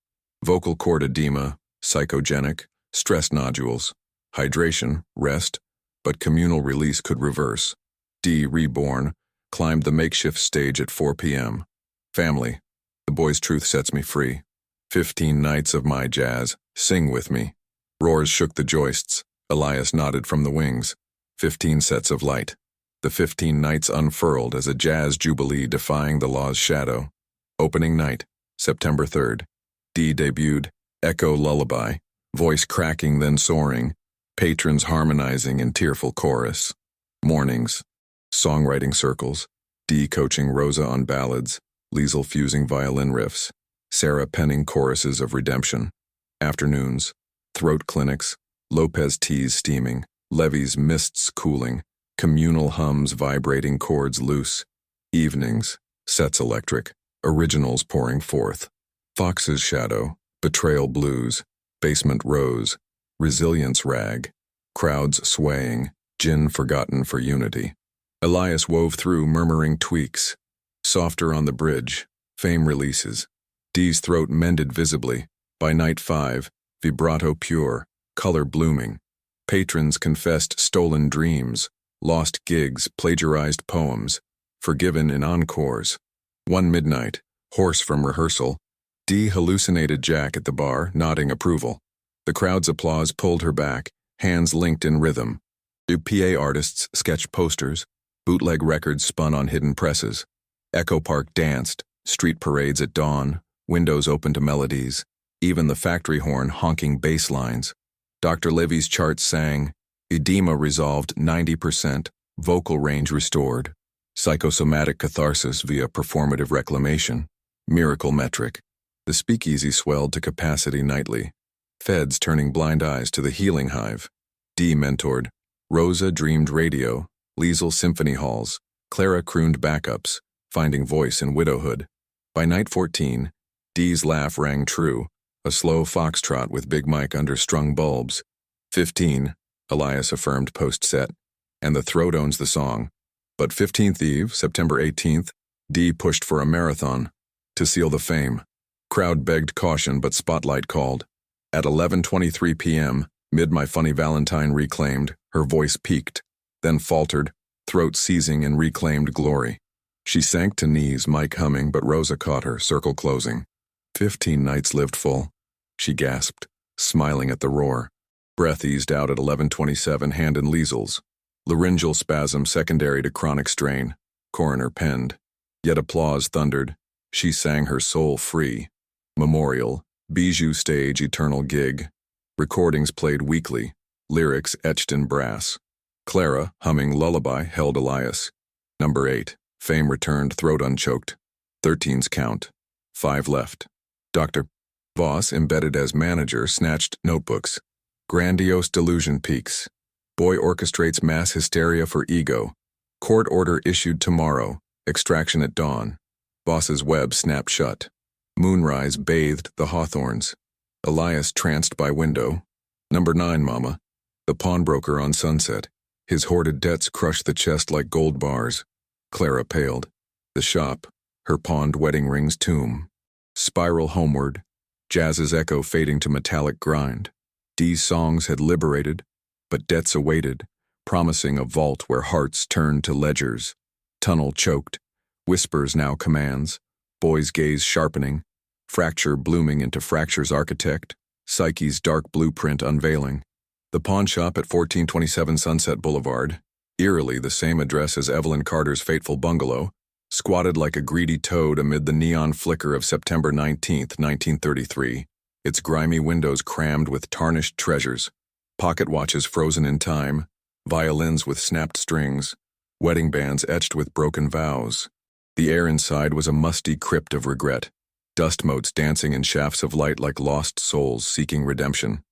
vocal cord edema, psychogenic, stress nodules, hydration, rest, but communal release could reverse. D, reborn, climbed the makeshift stage at 4 p.m. Family, the boy's truth sets me free. 15 nights of my jazz, sing with me. Roars shook the joists, Elias nodded from the wings. 15 sets of light. The 15 nights unfurled as a jazz jubilee defying the law's shadow. Opening night, September 3rd. D debuted, echo lullaby, voice cracking then soaring, patrons harmonizing in tearful chorus. Mornings, songwriting circles, D coaching Rosa on ballads, Liesl fusing violin riffs, Sarah penning choruses of redemption. Afternoons, throat clinics, Lopez teas steaming, Levy's mists cooling, communal hums vibrating chords loose. Evenings, sets electric, originals pouring forth. Fox's shadow, betrayal blues, basement rose, resilience rag, crowds swaying, gin forgotten for unity. Elias wove through murmuring tweaks. Softer on the bridge, fame releases. Dee's throat mended visibly. By night 5, vibrato pure, color blooming. Patrons confessed stolen dreams, lost gigs, plagiarized poems, forgiven in encores. 1 midnight, hoarse from rehearsal, Dee hallucinated Jack at the bar, nodding approval. The crowd's applause pulled her back, hands linked in rhythm. PA artists sketched posters, bootleg records spun on hidden presses. Echo Park danced, street parades at dawn, windows open to melodies, even the factory horn honking bass lines. Dr. Levy's chart sang, edema resolved 90%, vocal range restored, psychosomatic catharsis via performative reclamation, miracle metric. The speakeasy swelled to capacity nightly. Feds turning blind eyes to the healing hive. Dee mentored. Rosa dreamed radio, Liesl symphony halls, Clara crooned backups, finding voice in widowhood. By night 14, Dee's laugh rang true, a slow foxtrot with Big Mike under strung bulbs. 15, Elias affirmed post-set, and the throat owns the song. But 15th Eve, September 18th, Dee pushed for a marathon to seal the fame. Crowd begged caution, but Spotlight called. At 11:23 p.m., Mid My Funny Valentine reclaimed, her voice peaked, then faltered, throat seizing in reclaimed glory. She sank to knees, mic humming, but Rosa caught her, circle closing. 15 nights lived full. She gasped, smiling at the roar. Breath eased out at 11:27, hand in Liesl's. Laryngeal spasm secondary to chronic strain. Coroner penned. Yet applause thundered. She sang her soul free. Memorial, Bijou stage eternal gig. Recordings played weekly, lyrics etched in brass. Clara, humming lullaby, held Elias. Number 8, fame returned, throat unchoked. 13's count. 5 left. Dr. Voss, embedded as manager, snatched notebooks. Grandiose delusion peaks. Boy orchestrates mass hysteria for ego. Court order issued tomorrow. Extraction at dawn. Voss's web snapped shut. Moonrise bathed the hawthorns. Elias tranced by window. Number 9, Mama. The pawnbroker on Sunset. His hoarded debts crushed the chest like gold bars. Clara paled. The shop, her pawned wedding ring's tomb. Spiral homeward, jazz's echo fading to metallic grind. Dee's songs had liberated, but debts awaited, promising a vault where hearts turned to ledgers. Tunnel choked, whispers now commands, boy's gaze sharpening, fracture blooming into fracture's architect, psyche's dark blueprint unveiling. The pawn shop at 1427 Sunset Boulevard, eerily the same address as Evelyn Carter's fateful bungalow, squatted like a greedy toad amid the neon flicker of September 19, 1933, its grimy windows crammed with tarnished treasures, pocket watches frozen in time, violins with snapped strings, wedding bands etched with broken vows. The air inside was a musty crypt of regret, dust motes dancing in shafts of light like lost souls seeking redemption.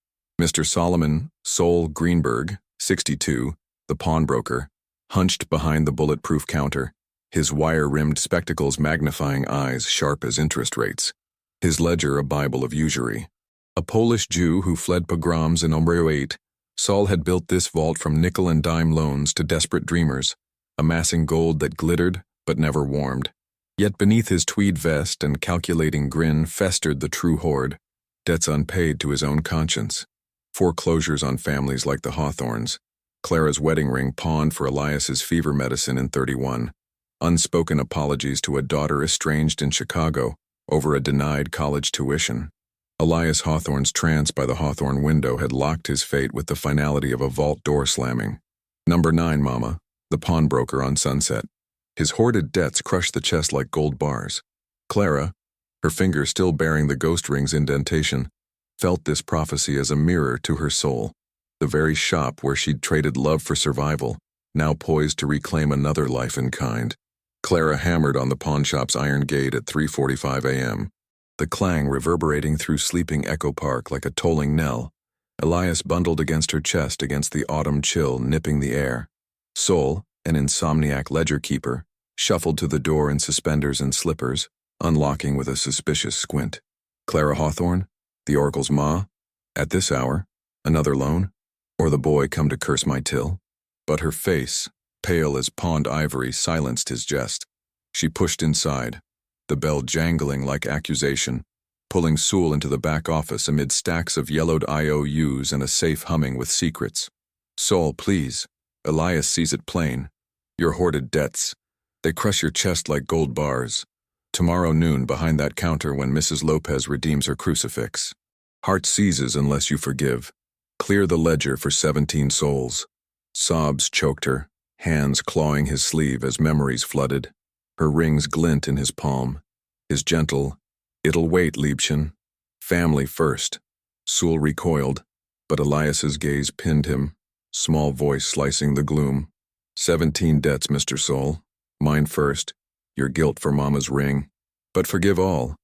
Mr. Solomon Sol Greenberg, 62, the pawnbroker, hunched behind the bulletproof counter, his wire-rimmed spectacles magnifying eyes sharp as interest rates, his ledger a Bible of usury. A Polish Jew who fled pogroms in Umbro 8, Sol had built this vault from nickel and dime loans to desperate dreamers, amassing gold that glittered but never warmed. Yet beneath his tweed vest and calculating grin festered the true hoard, debts unpaid to his own conscience, foreclosures on families like the Hawthorns, Clara's wedding ring pawned for Elias's fever medicine in 31, unspoken apologies to a daughter estranged in Chicago over a denied college tuition. Elias Hawthorne's trance by the Hawthorne window had locked his fate with the finality of a vault door slamming. Number 9, Mama, the pawnbroker on Sunset. His hoarded debts crushed the chest like gold bars. Clara, her finger still bearing the ghost ring's indentation, felt this prophecy as a mirror to her soul. The very shop where she'd traded love for survival, now poised to reclaim another life in kind. Clara hammered on the pawnshop's iron gate at 3:45 a.m., the clang reverberating through sleeping Echo Park like a tolling knell. Elias bundled against her chest against the autumn chill nipping the air. Sol, an insomniac ledger keeper, shuffled to the door in suspenders and slippers, unlocking with a suspicious squint. Clara Hawthorne, the Oracle's ma, at this hour, another loan, or the boy come to curse my till? But her face, pale as pawned ivory, silenced his jest. She pushed inside, the bell jangling like accusation, pulling Sewell into the back office amid stacks of yellowed IOUs and a safe humming with secrets. Sol, please. Elias sees it plain. Your hoarded debts. They crush your chest like gold bars. Tomorrow noon behind that counter when Mrs. Lopez redeems her crucifix. Heart seizes unless you forgive. Clear the ledger for 17 souls. Sobs choked her, hands clawing his sleeve as memories flooded. Her rings glint in his palm. His gentle, "It'll wait, Liebchen. Family first." Sewell recoiled, but Elias's gaze pinned him, small voice slicing the gloom. 17 debts, Mr. Sol. Mine first, your guilt for Mama's ring. But forgive all,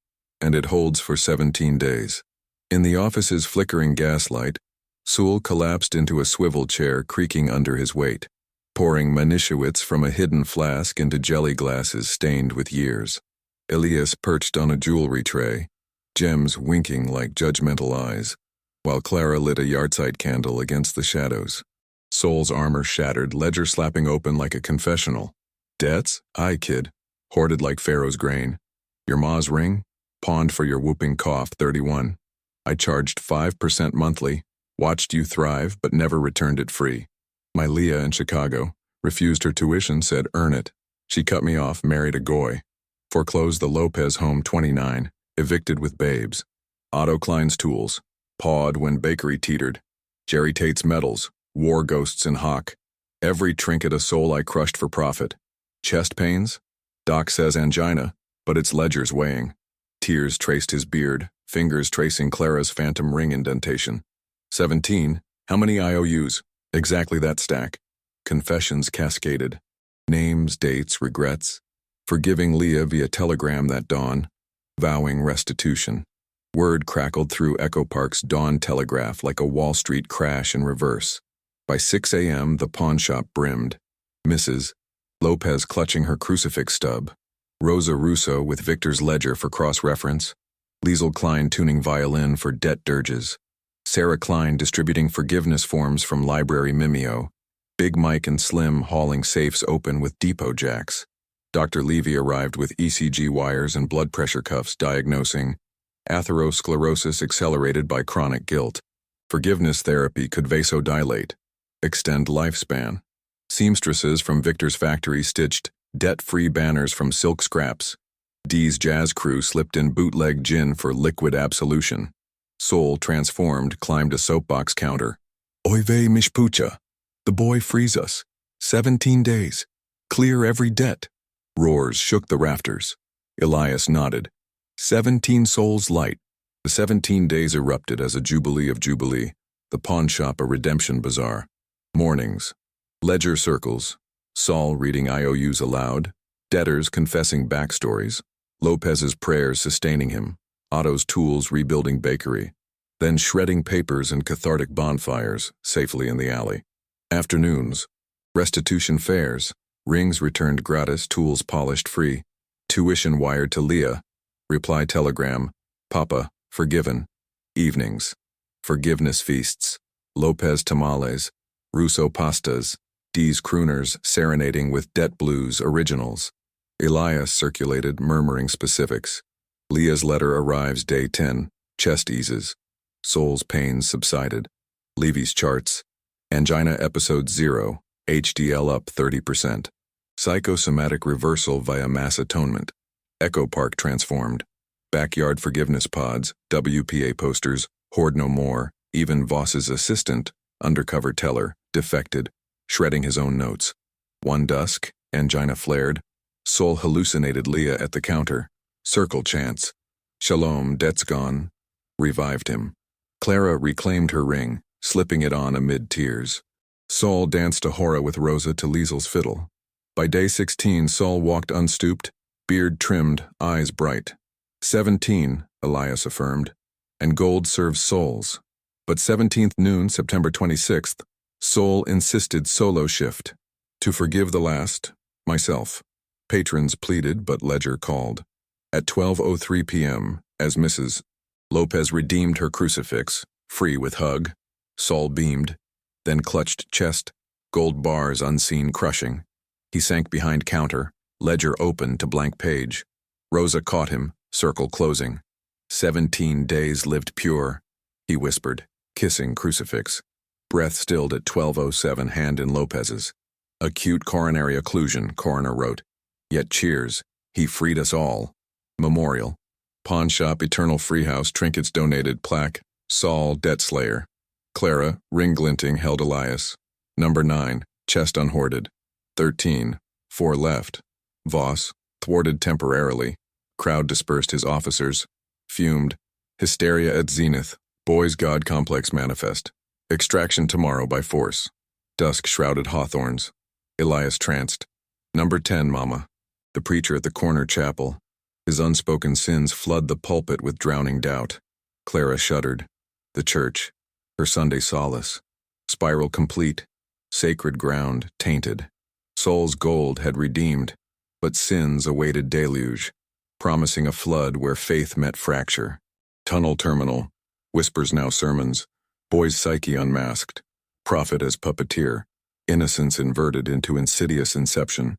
and it holds for 17 days. In the office's flickering gaslight, Sewell collapsed into a swivel chair creaking under his weight, pouring Manischewitz from a hidden flask into jelly glasses stained with years. Elias perched on a jewelry tray, gems winking like judgmental eyes, while Clara lit a yahrzeit candle against the shadows. Sol's armor shattered, ledger slapping open like a confessional. Debts? Aye, kid. Hoarded like Pharaoh's grain. Your ma's ring? Pawned for your whooping cough, 31. I charged 5% monthly, watched you thrive, but never returned it free. My Leah in Chicago refused her tuition, said earn it. She cut me off, married a goy. Foreclosed the Lopez home, 29, evicted with babes. Otto Klein's tools, pawed when bakery teetered. Jerry Tate's medals, war ghosts in hock. Every trinket a soul I crushed for profit. Chest pains? Doc says angina, but it's ledgers weighing. Tears traced his beard, fingers tracing Clara's phantom ring indentation. 17, how many IOUs? Exactly that stack. Confessions cascaded. Names, dates, regrets. Forgiving Leah via telegram that dawn. Vowing restitution. Word crackled through Echo Park's dawn telegraph like a Wall Street crash in reverse. By 6 a.m., the pawnshop brimmed. Mrs. Lopez clutching her crucifix stub. Rosa Russo with Victor's ledger for cross-reference. Liesl Klein tuning violin for debt dirges. Sarah Klein distributing forgiveness forms from Library Mimeo. Big Mike and Slim hauling safes open with depot jacks. Dr. Levy arrived with ECG wires and blood pressure cuffs diagnosing atherosclerosis accelerated by chronic guilt. Forgiveness therapy could vasodilate, extend lifespan. Seamstresses from Victor's factory stitched debt-free banners from silk scraps. Dee's jazz crew slipped in bootleg gin for liquid absolution. Sol, transformed, climbed a soapbox counter. Oy vey mishpucha. The boy frees us. 17 days. Clear every debt. Roars shook the rafters. Elias nodded. 17 souls light. The 17 days erupted as a jubilee of jubilee, the pawnshop a redemption bazaar. Mornings. Ledger circles. Sol reading IOUs aloud. Debtors confessing backstories. Lopez's prayers sustaining him. Otto's tools rebuilding bakery. Then shredding papers and cathartic bonfires, safely in the alley. Afternoons. Restitution fairs. Rings returned gratis, tools polished free. Tuition wired to Leah. Reply telegram. Papa, forgiven. Evenings. Forgiveness feasts. Lopez tamales. Russo pastas. Dee's crooners serenading with Det Blues originals. Elias circulated, murmuring specifics. Leah's letter arrives day 10, chest eases. Soul's pains subsided. Levy's charts. Angina episode 0, HDL up 30%. Psychosomatic reversal via mass atonement. Echo Park transformed. Backyard forgiveness pods, WPA posters, hoard no more, even Voss's assistant, undercover teller, defected, shredding his own notes. One dusk, angina flared. Soul hallucinated Leah at the counter. Circle chants. Shalom, debt's gone. Revived him. Clara reclaimed her ring, slipping it on amid tears. Saul danced a hora with Rosa to Liesel's fiddle. By day 16, Saul walked unstooped, beard trimmed, eyes bright. 17, Elias affirmed, and gold serves souls. But 17th noon, September 26th, Soul insisted solo shift. To forgive the last, myself. Patrons pleaded, but Ledger called. At 12:03 p.m., as Mrs. Lopez redeemed her crucifix, free with hug, Saul beamed, then clutched chest, gold bars unseen crushing. He sank behind counter, ledger open to blank page. Rosa caught him, circle closing. 17 days lived pure, he whispered, kissing crucifix. Breath stilled at 12:07, hand in Lopez's. Acute coronary occlusion, coroner wrote. Yet cheers, he freed us all. Memorial. Pawn shop, Eternal Freehouse, trinkets donated, plaque. Saul, debt slayer. Clara, ring glinting, held Elias. Number 9, chest unhoarded. 13, 4 left. Voss, thwarted temporarily. Crowd dispersed his officers. Fumed. Hysteria at zenith. Boys' God complex manifest. Extraction tomorrow by force. Dusk shrouded hawthorns. Elias tranced. Number 10, Mama. The preacher at the corner chapel. His unspoken sins flood the pulpit with drowning doubt. Clara shuddered. The church. Her Sunday solace. Spiral complete. Sacred ground tainted. Soul's gold had redeemed, but sins awaited deluge, promising a flood where faith met fracture. Tunnel terminal. Whispers now sermons. Boy's psyche unmasked. Prophet as puppeteer. Innocence inverted into insidious inception.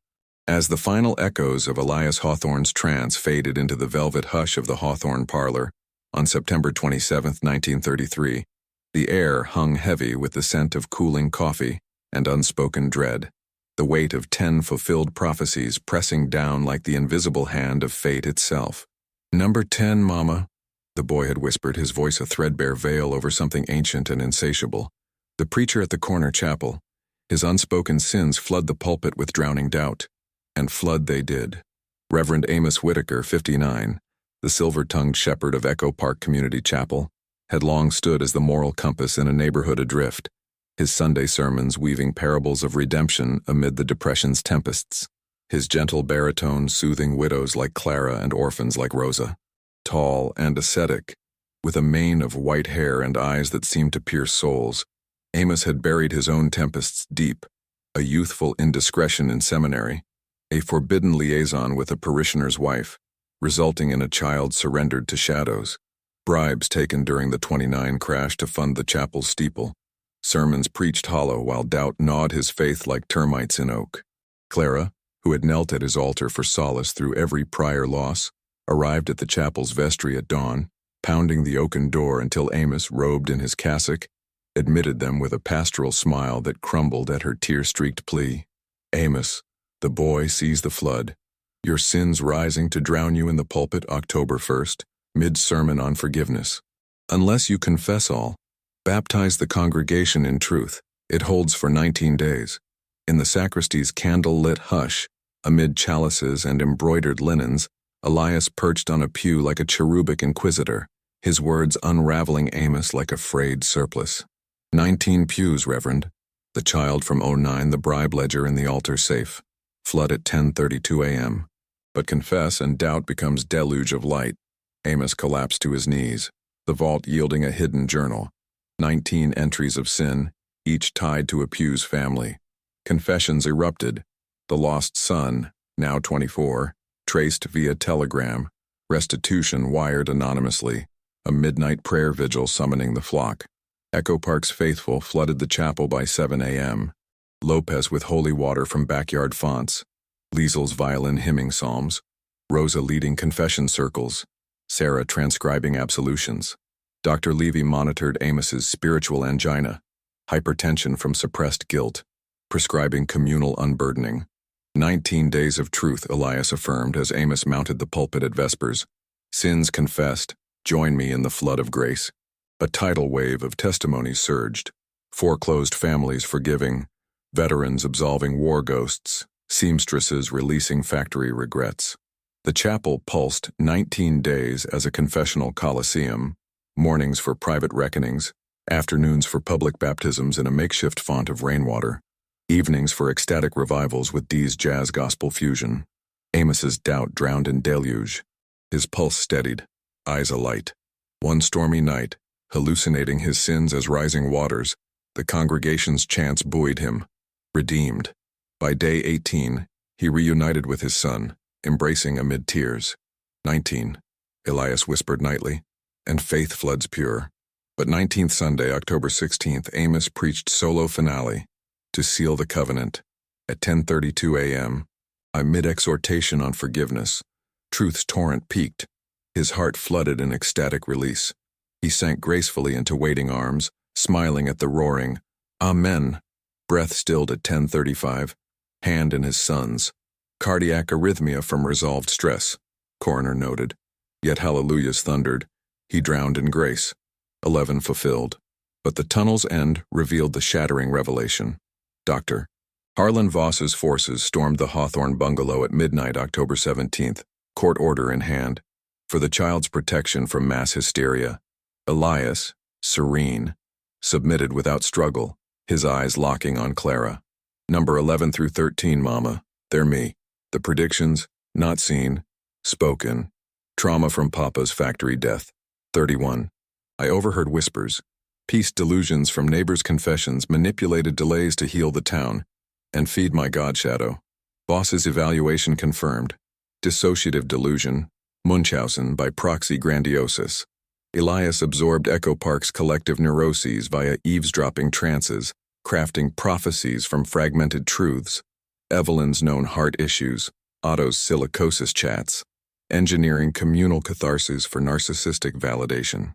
As the final echoes of Elias Hawthorne's trance faded into the velvet hush of the Hawthorne parlor, on September 27, 1933, the air hung heavy with the scent of cooling coffee and unspoken dread, the weight of 10 fulfilled prophecies pressing down like the invisible hand of fate itself. Number 10, Mama, the boy had whispered, his voice a threadbare veil over something ancient and insatiable. The preacher at the corner chapel. His unspoken sins flood the pulpit with drowning doubt. And flood they did. Reverend Amos Whitaker, 59, the silver-tongued shepherd of Echo Park Community Chapel, had long stood as the moral compass in a neighborhood adrift, his Sunday sermons weaving parables of redemption amid the Depression's tempests, his gentle baritone soothing widows like Clara and orphans like Rosa. Tall and ascetic, with a mane of white hair and eyes that seemed to pierce souls, Amos had buried his own tempests deep, a youthful indiscretion in seminary, a forbidden liaison with a parishioner's wife, resulting in a child surrendered to shadows, bribes taken during the 29 crash to fund the chapel's steeple, sermons preached hollow while doubt gnawed his faith like termites in oak. Clara, who had knelt at his altar for solace through every prior loss, arrived at the chapel's vestry at dawn, pounding the oaken door until Amos, robed in his cassock, admitted them with a pastoral smile that crumbled at her tear-streaked plea. Amos, the boy sees the flood. Your sins rising to drown you in the pulpit October 1st, mid-sermon on forgiveness. Unless you confess all, baptize the congregation in truth. It holds for 19 days. In the sacristy's candle-lit hush, amid chalices and embroidered linens, Elias perched on a pew like a cherubic inquisitor, his words unraveling Amos like a frayed surplice. 19 pews, Reverend. The child from '09, the bribe ledger in the altar safe. Flood at 10:32 a.m. But confess and doubt becomes deluge of light. Amos collapsed to his knees, the vault yielding a hidden journal. 19 entries of sin, each tied to a Pew's family. Confessions erupted. The lost son, now 24, traced via telegram. Restitution wired anonymously. A midnight prayer vigil summoning the flock. Echo Park's faithful flooded the chapel by 7 a.m. Lopez with holy water from backyard fonts, Liesel's violin hymning psalms, Rosa leading confession circles, Sarah transcribing absolutions. Dr. Levy monitored Amos's spiritual angina, hypertension from suppressed guilt, prescribing communal unburdening. 19 days of truth, Elias affirmed as Amos mounted the pulpit at Vespers. Sins confessed, join me in the flood of grace. A tidal wave of testimonies surged. Foreclosed families forgiving, veterans absolving war ghosts, seamstresses releasing factory regrets. The chapel pulsed 19 days as a confessional coliseum, mornings for private reckonings, afternoons for public baptisms in a makeshift font of rainwater, evenings for ecstatic revivals with Dee's jazz gospel fusion. Amos's doubt drowned in deluge. His pulse steadied, eyes alight. One stormy night, hallucinating his sins as rising waters, the congregation's chants buoyed him, redeemed. By day 18, he reunited with his son, embracing amid tears. 19, Elias whispered nightly, and faith floods pure. But 19th Sunday, October 16th, Amos preached solo finale, to seal the covenant. At 10:32 a.m., amid exhortation on forgiveness, truth's torrent peaked. His heart flooded in ecstatic release. He sank gracefully into waiting arms, smiling at the roaring, Amen. Breath stilled at 10:35, hand in his son's. Cardiac arrhythmia from resolved stress, coroner noted. Yet hallelujahs thundered. He drowned in grace. 11 fulfilled. But the tunnel's end revealed the shattering revelation. Dr. Harlan Voss's forces stormed the Hawthorne bungalow at midnight, October 17th, court order in hand, for the child's protection from mass hysteria. Elias, serene, submitted without struggle, his eyes locking on Clara. Number 11 through 13, Mama, they're me. The predictions, not seen, spoken. Trauma from Papa's factory death. 31. I overheard whispers. Peace delusions from neighbors' confessions manipulated delays to heal the town and feed my godshadow. Boss's evaluation confirmed. Dissociative delusion, Munchausen by proxy grandiosus. Elias absorbed Echo Park's collective neuroses via eavesdropping trances, crafting prophecies from fragmented truths. Evelyn's known heart issues, Otto's silicosis chats, engineering communal catharsis for narcissistic validation.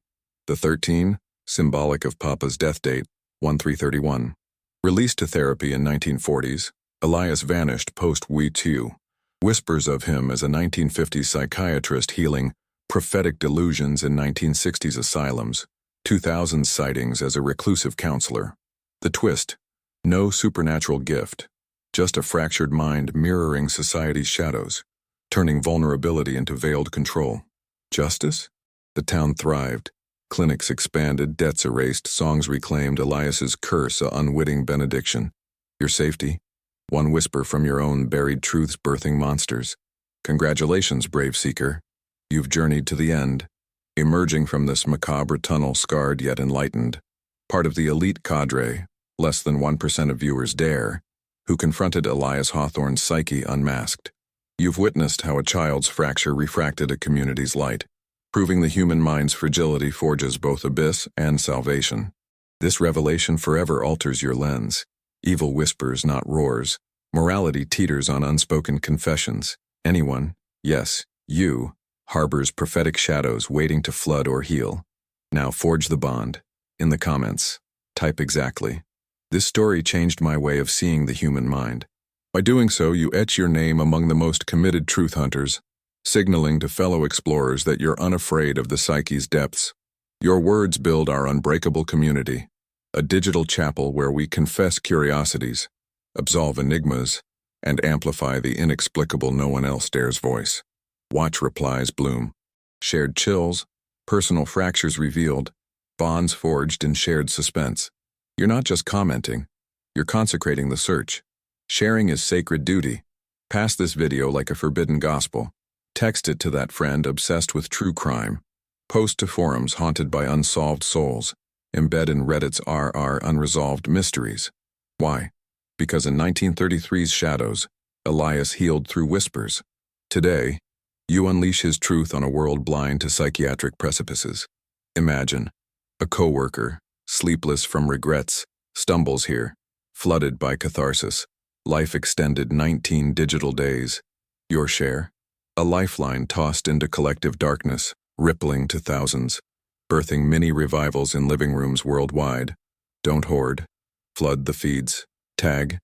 The 13, symbolic of Papa's death date, 1/3/31. Released to therapy in 1940s, Elias vanished post-We Too. Whispers of him as a 1950s psychiatrist healing prophetic delusions in 1960s asylums, 2000s sightings as a reclusive counselor. The twist, no supernatural gift, just a fractured mind mirroring society's shadows, turning vulnerability into veiled control. Justice? The town thrived. Clinics expanded, debts erased, songs reclaimed, Elias's curse a unwitting benediction. Your safety? One whisper from your own buried truths birthing monsters. Congratulations, brave seeker. You've journeyed to the end, emerging from this macabre tunnel scarred yet enlightened. Part of the elite cadre, less than 1% of viewers dare, who confronted Elias Hawthorne's psyche unmasked. You've witnessed how a child's fracture refracted a community's light, proving the human mind's fragility forges both abyss and salvation. This revelation forever alters your lens. Evil whispers, not roars. Morality teeters on unspoken confessions. Anyone, yes, you, harbors prophetic shadows waiting to flood or heal. Now forge the bond. In the comments, type exactly. This story changed my way of seeing the human mind. By doing so, you etch your name among the most committed truth hunters, signaling to fellow explorers that you're unafraid of the psyche's depths. Your words build our unbreakable community, a digital chapel where we confess curiosities, absolve enigmas, and amplify the inexplicable no one else dares voice. Watch replies bloom. Shared chills, personal fractures revealed, bonds forged in shared suspense. You're not just commenting, you're consecrating the search. Sharing is sacred duty. Pass this video like a forbidden gospel. Text it to that friend obsessed with true crime. Post to forums haunted by unsolved souls. Embed in Reddit's RR unresolved mysteries. Why? Because in 1933's shadows, Elias healed through whispers. Today, you unleash his truth on a world blind to psychiatric precipices. Imagine, a coworker, sleepless from regrets, stumbles here, Flooded by catharsis. Life extended 19 digital days. Your share? A lifeline tossed into collective darkness, rippling to thousands, birthing mini revivals in living rooms worldwide. Don't hoard. Flood the feeds. Tag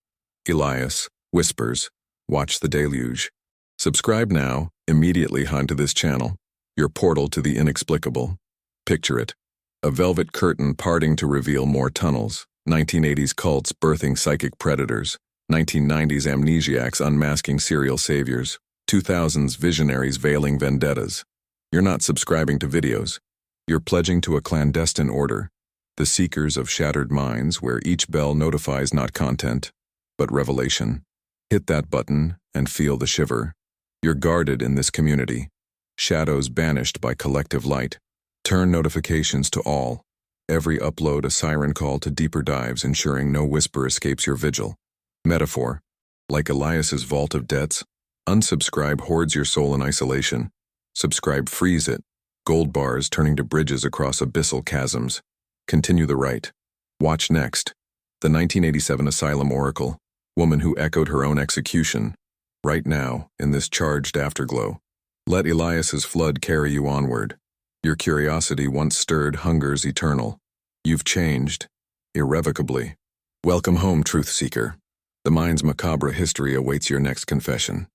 Elias, Whispers. Watch the deluge. Subscribe now, immediately onto this channel, your portal to the inexplicable. Picture it. A velvet curtain parting to reveal more tunnels. 1980s cults birthing psychic predators. 1990s amnesiacs unmasking serial saviors. 2000s visionaries veiling vendettas. You're not subscribing to videos. You're pledging to a clandestine order. The seekers of shattered minds, where each bell notifies not content, but revelation. Hit that button and feel the shiver. You're guarded in this community. Shadows banished by collective light. Turn notifications to all. Every upload a siren call to deeper dives, ensuring no whisper escapes your vigil. Metaphor. Like Elias's vault of debts, unsubscribe hoards your soul in isolation. Subscribe frees it. Gold bars turning to bridges across abyssal chasms. Continue the right. Watch next. The 1987 Asylum Oracle. Woman who echoed her own execution. Right now, in this charged afterglow. Let Elias's flood carry you onward. Your curiosity once stirred hungers eternal. You've changed. Irrevocably. Welcome home, truth seeker. The mind's macabre history awaits your next confession.